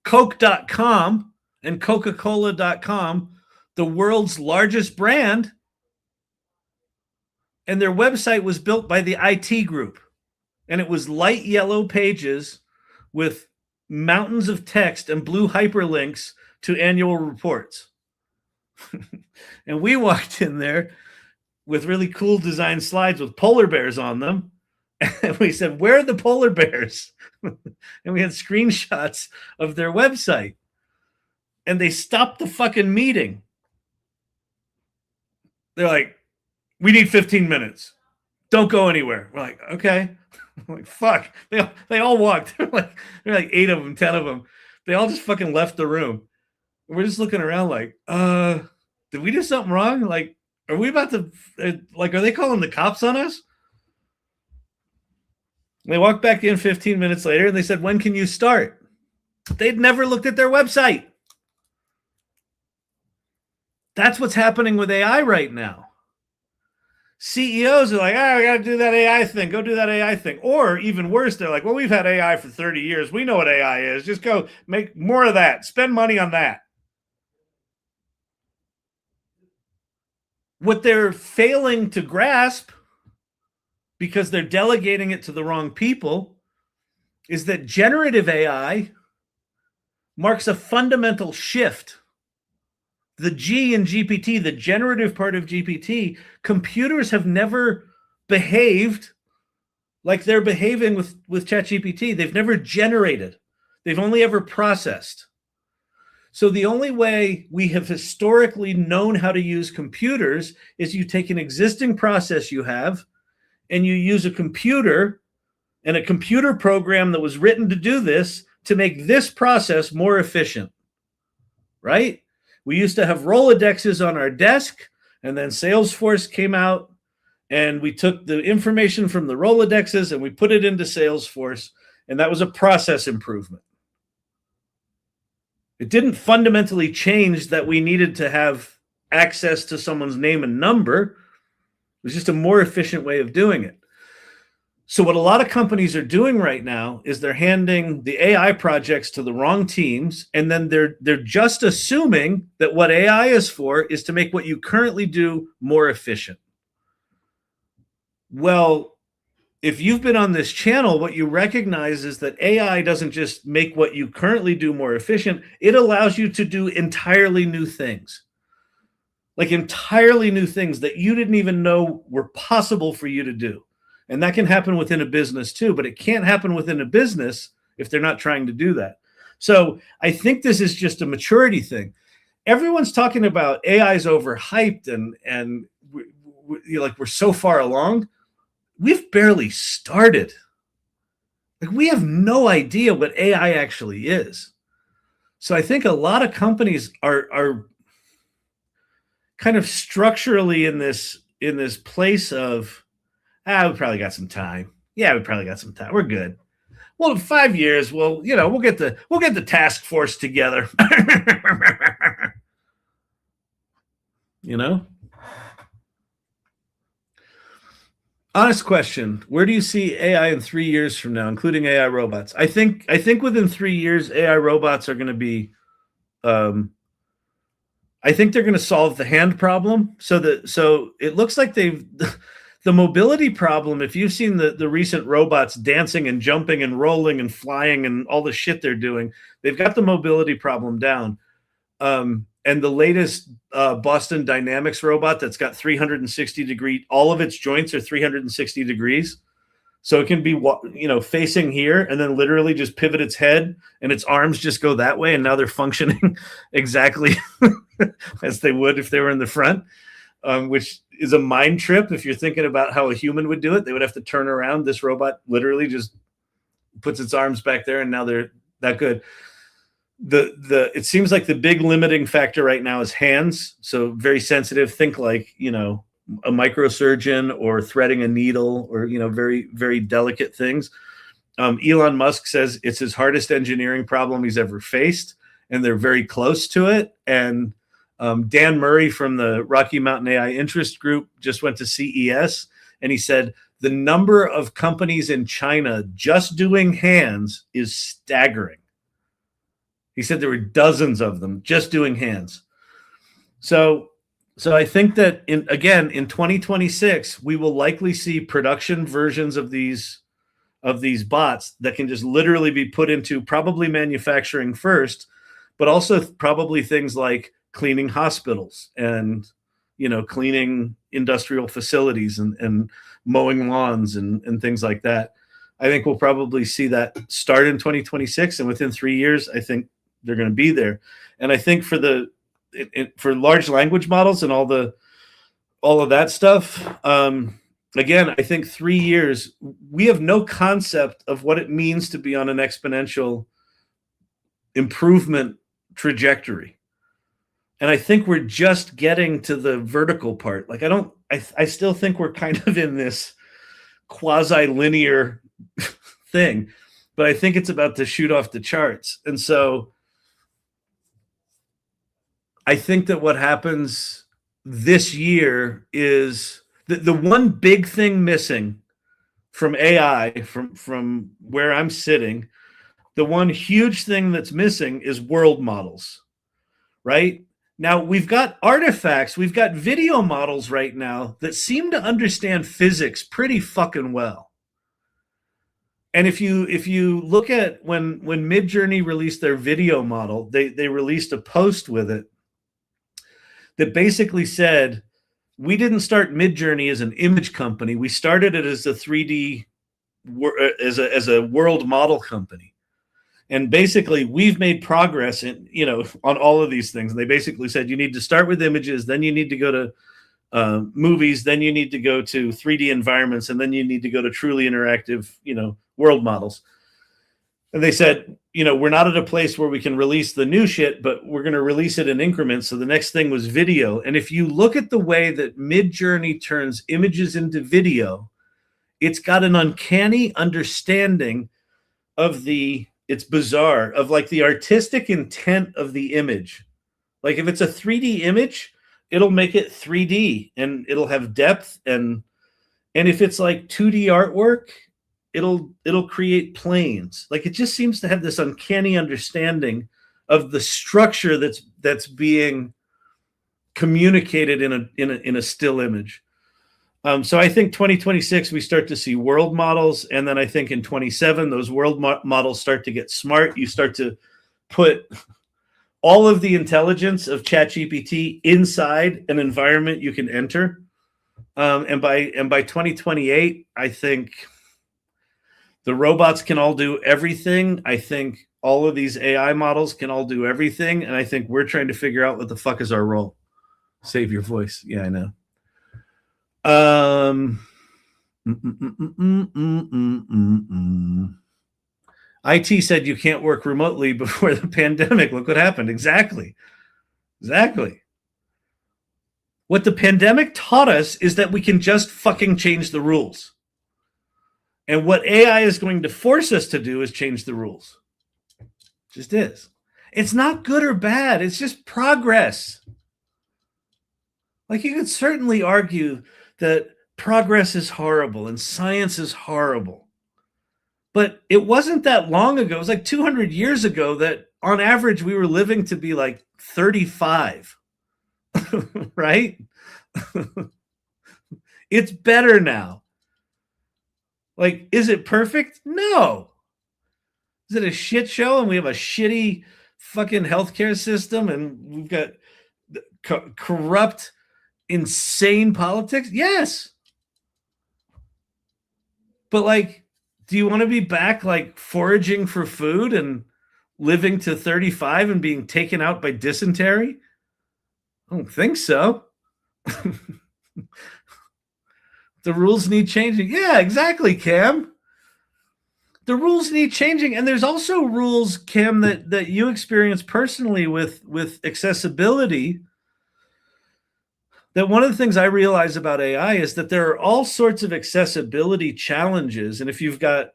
Coke.com and Coca-Cola.com, the world's largest brand, and their website was built by the IT group, and it was light yellow pages with mountains of text and blue hyperlinks to annual reports. And we walked in there with really cool design slides with polar bears on them. And we said, where are the polar bears? And we had screenshots of their website. And they stopped the fucking meeting. They're like, we need 15 minutes. Don't go anywhere. We're like, okay. I'm like, fuck. They all walked. There were like 8 of them, 10 of them. They all just fucking left the room. We're just looking around like, did we do something wrong? Like, are we about to, like, are they calling the cops on us? They walked back in 15 minutes later and they said, when can you start? They'd never looked at their website. That's what's happening with AI right now. CEOs are like, I got to do that AI thing. Go do that AI thing. Or even worse, they're like, well, we've had AI for 30 years. We know what AI is. Just go make more of that. Spend money on that. What they're failing to grasp, because they're delegating it to the wrong people, is that generative AI marks a fundamental shift. The G in GPT, the generative part of GPT, computers have never behaved like they're behaving with ChatGPT. They've never generated. They've only ever processed. So the only way we have historically known how to use computers is you take an existing process you have and you use a computer and a computer program that was written to do this to make this process more efficient, right? We used to have Rolodexes on our desk, and then Salesforce came out and we took the information from the Rolodexes and we put it into Salesforce, and that was a process improvement. It didn't fundamentally change that we needed to have access to someone's name and number. It was just a more efficient way of doing it. So what a lot of companies are doing right now is they're handing the AI projects to the wrong teams, and then they're just assuming that what AI is for is to make what you currently do more efficient. Well, if you've been on this channel, what you recognize is that AI doesn't just make what you currently do more efficient. It allows you to do entirely new things. Like entirely new things that you didn't even know were possible for you to do. And that can happen within a business too, but it can't happen within a business if they're not trying to do that. So I think this is just a maturity thing. Everyone's talking about AI's overhyped and we're so far along. We've barely started. Like, we have no idea what AI actually is. So I think a lot of companies are kind of structurally in this place of, we probably got some time. Yeah, we probably got some time. We're good. Well, in 5 years, we'll get the task force together. You know? Honest question. Where do you see AI in 3 years from now, including AI robots? I think within 3 years, AI robots are going to be, I think they're going to solve the hand problem. So it looks like the mobility problem, if you've seen the recent robots dancing and jumping and rolling and flying and all the shit they're doing, they've got the mobility problem down. And the latest Boston Dynamics robot that's got 360 degree, all of its joints are 360 degrees. So it can be, facing here and then literally just pivot its head and its arms just go that way. And now they're functioning exactly as they would if they were in the front, which is a mind trip. If you're thinking about how a human would do it, they would have to turn around. This robot literally just puts its arms back there and now they're that good. It seems like the big limiting factor right now is hands. So very sensitive. Think like, a microsurgeon or threading a needle or, very, very delicate things. Elon Musk says it's his hardest engineering problem he's ever faced, and they're very close to it. And Dan Murray from the Rocky Mountain AI Interest Group just went to CES, and he said the number of companies in China just doing hands is staggering. He said there were dozens of them just doing hands. So I think that in 2026, we will likely see production versions of these bots that can just literally be put into probably manufacturing first, but also probably things like cleaning hospitals and, cleaning industrial facilities and mowing lawns and things like that. I think we'll probably see that start in 2026, and within 3 years, I think they're going to be there. And I think for large language models and all of that stuff, again, I think 3 years, we have no concept of what it means to be on an exponential improvement trajectory. And I think we're just getting to the vertical part. Like, I still think we're kind of in this quasi-linear thing, but I think it's about to shoot off the charts. And so I think that what happens this year is the one big thing missing from AI, from where I'm sitting, the one huge thing that's missing is world models, right? Now, we've got artifacts, we've got video models right now that seem to understand physics pretty fucking well. And if you look at when Midjourney released their video model, they released a post with it that basically said, we didn't start Midjourney as an image company. We started it as a 3D, as a world model company. And basically, we've made progress in, on all of these things. And they basically said, you need to start with images, then you need to go to movies, then you need to go to 3D environments, and then you need to go to truly interactive, world models. And they said, we're not at a place where we can release the new shit, but we're going to release it in increments. So the next thing was video. And if you look at the way that Midjourney turns images into video, it's got an uncanny understanding of it's bizarre, of like the artistic intent of the image. Like if it's a 3D image, it'll make it 3D and it'll have depth. And if it's like 2D artwork, it'll create planes. Like it just seems to have this uncanny understanding of the structure that's being communicated in a still image. So I think 2026 we start to see world models, and then I think in 27 those world models start to get smart. You start to put all of the intelligence of ChatGPT inside an environment you can enter, and by 2028, I think the robots can all do everything. I think all of these AI models can all do everything, and I think we're trying to figure out what the fuck is our role. Save your voice. Yeah, I know. IT said you can't work remotely before the pandemic. Look what happened. Exactly. What the pandemic taught us is that we can just fucking change the rules. And what AI is going to force us to do is change the rules. Just is. It's not good or bad. It's just progress. Like you could certainly argue that progress is horrible and science is horrible. But it wasn't that long ago. It was like 200 years ago that on average we were living to be like 35. Right? It's better now. Like, is it perfect? No. Is it a shit show and we have a shitty fucking healthcare system and we've got corrupt, insane politics? Yes. But like, do you want to be back like foraging for food and living to 35 and being taken out by dysentery? I don't think so. The rules need changing. Yeah, exactly, Cam. The rules need changing. And there's also rules, Cam, that you experience personally with accessibility. that one of the things I realize about AI is that there are all sorts of accessibility challenges. And if you've got,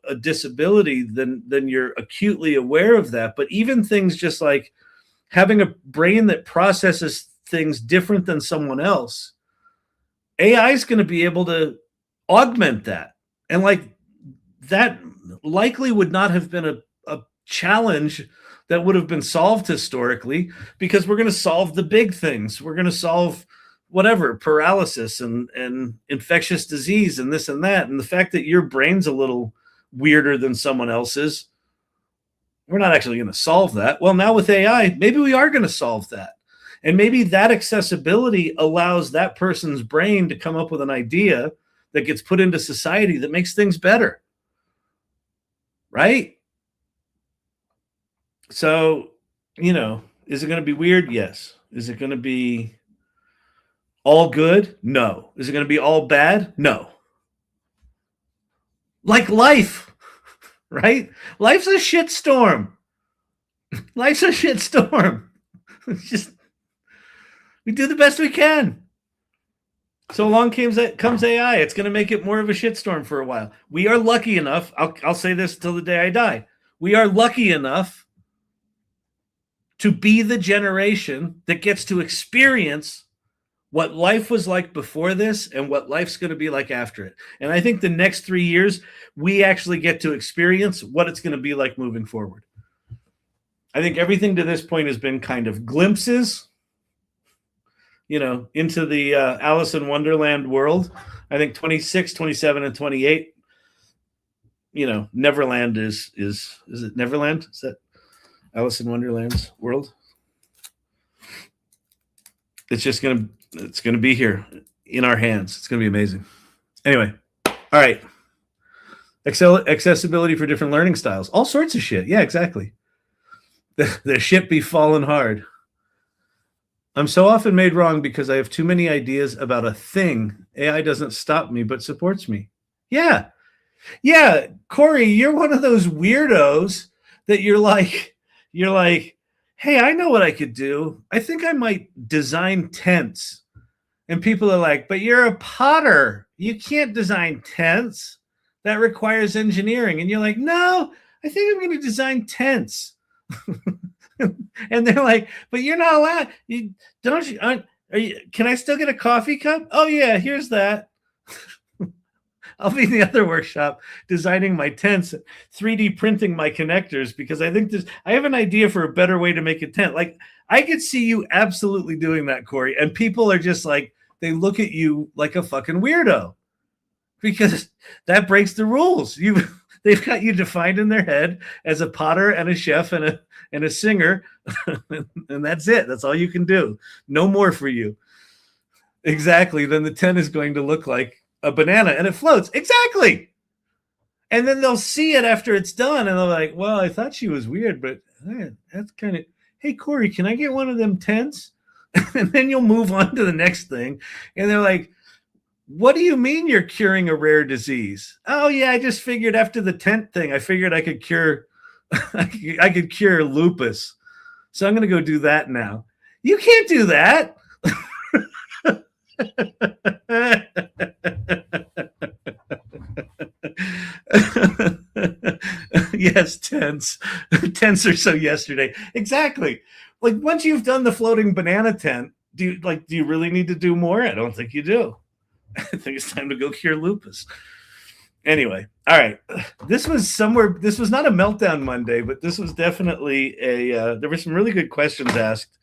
a disability, then you're acutely aware of that. But even things just like having a brain that processes things different than someone else, AI is going to be able to augment that. And like that likely would not have been a challenge that would have been solved historically, because we're going to solve the big things. We're going to solve whatever, paralysis and infectious disease and this and that. And the fact that your brain's a little weirder than someone else's, we're not actually going to solve that. Well, now with AI, maybe we are going to solve that. And maybe that accessibility allows that person's brain to come up with an idea that gets put into society that makes things better. Right? So, is it going to be weird? Yes. Is it going to be all good? No. Is it going to be all bad? No. Like life, right? Life's a shitstorm. Life's a shitstorm. Just, we do the best we can. So along comes AI. It's going to make it more of a shitstorm for a while. We are lucky enough. I'll say this till the day I die. We are lucky enough to be the generation that gets to experience what life was like before this and what life's going to be like after it. And I think the next 3 years, we actually get to experience what it's going to be like moving forward. I think everything to this point has been kind of glimpses, into the Alice in Wonderland world. I think 26, 27, and 28, Neverland is it Neverland? Is that Alice in Wonderland's world? It's going to be here in our hands. It's going to be amazing. Anyway, all right. Accessibility for different learning styles. All sorts of shit. Yeah, exactly. The shit be falling hard. I'm so often made wrong because I have too many ideas about a thing. AI doesn't stop me, but supports me. Yeah. Yeah, Corey, you're one of those weirdos that you're like, hey, I know what I could do. I think I might design tents. And people are like, but you're a potter. You can't design tents. That requires engineering. And you're like, no, I think I'm going to design tents. And they're like, but you're not allowed. Can I still get a coffee cup? Oh, yeah, here's that. I'll be in the other workshop designing my tents, 3D printing my connectors, because I think I have an idea for a better way to make a tent. Like, I could see you absolutely doing that, Corey. And people are just like, they look at you like a fucking weirdo because that breaks the rules. They've got you defined in their head as a potter and a chef and a singer, and that's it. That's all you can do. No more for you. Exactly. Then the tent is going to look like a banana and it floats. Exactly. And then they'll see it after it's done and they're like, well, I thought she was weird, but that's kind of, hey, Corey, can I get one of them tents? And then you'll move on to the next thing. And they're like, what do you mean you're curing a rare disease? Oh, yeah, I just figured after the tent thing, I figured I could cure I could cure lupus. So I'm going to go do that now. You can't do that. Yes, tents. Tents are so yesterday. Exactly. Like, once you've done the floating banana tent, do you really need to do more? I don't think you do. I think it's time to go cure lupus. Anyway, all right. This was not a Meltdown Monday, but this was definitely there were some really good questions asked.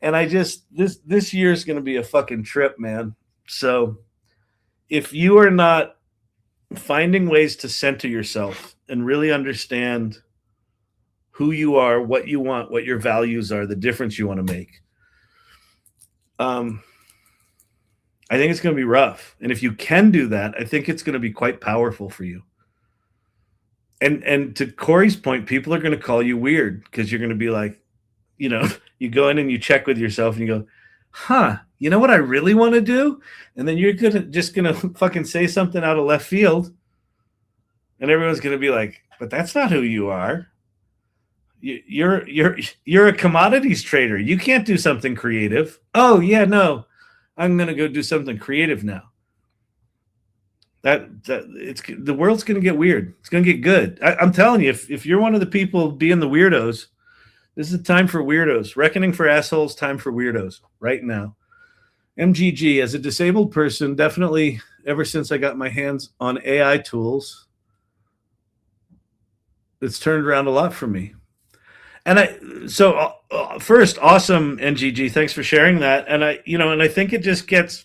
And this year is going to be a fucking trip, man. So if you are not finding ways to center yourself and really understand who you are, what you want, what your values are, the difference you want to make, I think it's going to be rough. And if you can do that, I think it's going to be quite powerful for you. And to Corey's point, people are going to call you weird because you're going to be like, you go in and you check with yourself and you go, you know what I really want to do? And then you're just going to fucking say something out of left field. And everyone's going to be like, but that's not who you are. You're a commodities trader. You can't do something creative. Oh, yeah, no. I'm going to go do something creative now. The world's going to get weird. It's going to get good. I'm telling you, if you're one of the people being the weirdos, this is time for weirdos. Reckoning for assholes, time for weirdos right now. MGG, as a disabled person, definitely ever since I got my hands on AI tools, it's turned around a lot for me. And first, awesome, NGG. Thanks for sharing that. And I think it just gets,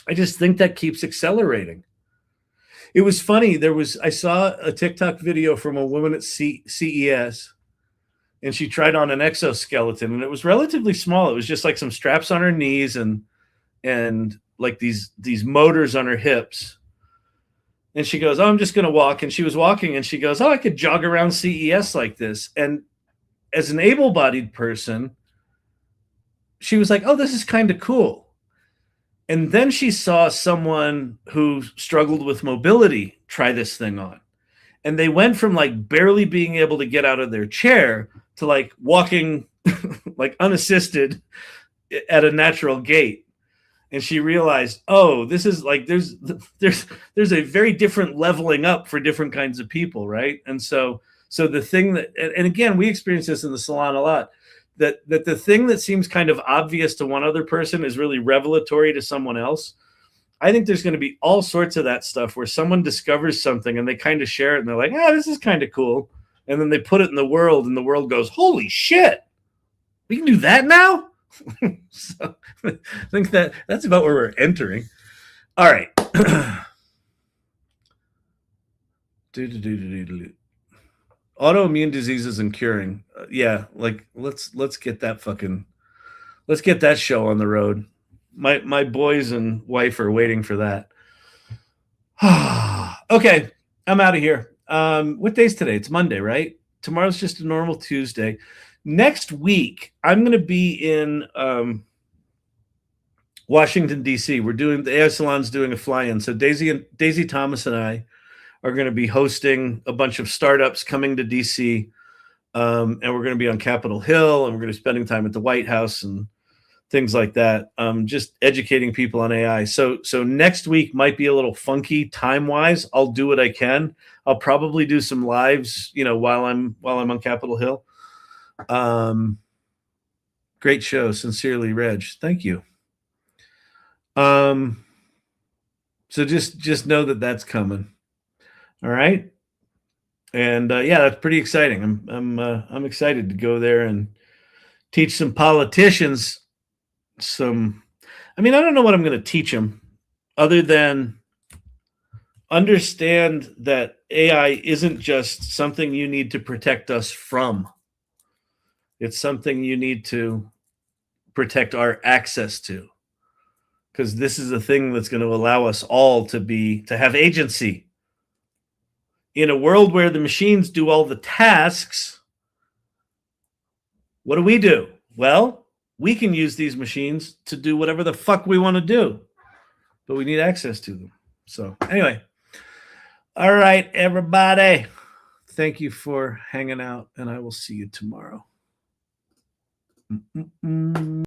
I just think that keeps accelerating. It was funny. I saw a TikTok video from a woman at CES, and she tried on an exoskeleton, and it was relatively small. It was just like some straps on her knees and like these motors on her hips. And she goes, "Oh, I'm just going to walk." And she was walking, and she goes, "Oh, I could jog around CES like this." And as an able-bodied person, she was like, "Oh, this is kind of cool." And then she saw someone who struggled with mobility try this thing on. And they went from like barely being able to get out of their chair to like walking like unassisted at a natural gait. And she realized, oh, this is like there's a very different leveling up for different kinds of people, right? And so the thing that, and again, we experience this in the salon a lot, that the thing that seems kind of obvious to one other person is really revelatory to someone else. I think there's going to be all sorts of that stuff where someone discovers something and they kind of share it and they're like, "Ah, this is kind of cool." And then they put it in the world and the world goes, "Holy shit, we can do that now?" So I think that's about where we're entering. All right. Autoimmune diseases and curing. Yeah, like let's get that show on the road. My boys and wife are waiting for that. Okay, I'm out of here. What day's today? It's Monday, right? Tomorrow's just a normal Tuesday. Next week, I'm going to be in Washington, D.C. The AI Salon's doing a fly-in. So Daisy Thomas and I are going to be hosting a bunch of startups coming to D.C., and we're going to be on Capitol Hill, and we're going to be spending time at the White House and things like that, just educating people on AI. So next week might be a little funky time-wise. I'll do what I can. I'll probably do some lives, while I'm on Capitol Hill. Great show. Sincerely, Reg. Thank you. So just know that that's coming. All right. And yeah, that's pretty exciting. I'm excited to go there and teach some politicians I don't know what I'm going to teach them other than understand that AI isn't just something you need to protect us from. It's something you need to protect our access to, because this is a thing that's going to allow us all to have agency. In a world where the machines do all the tasks, what do? Well, we can use these machines to do whatever the fuck we want to do, but we need access to them. So anyway, all right, everybody. Thank you for hanging out, and I will see you tomorrow.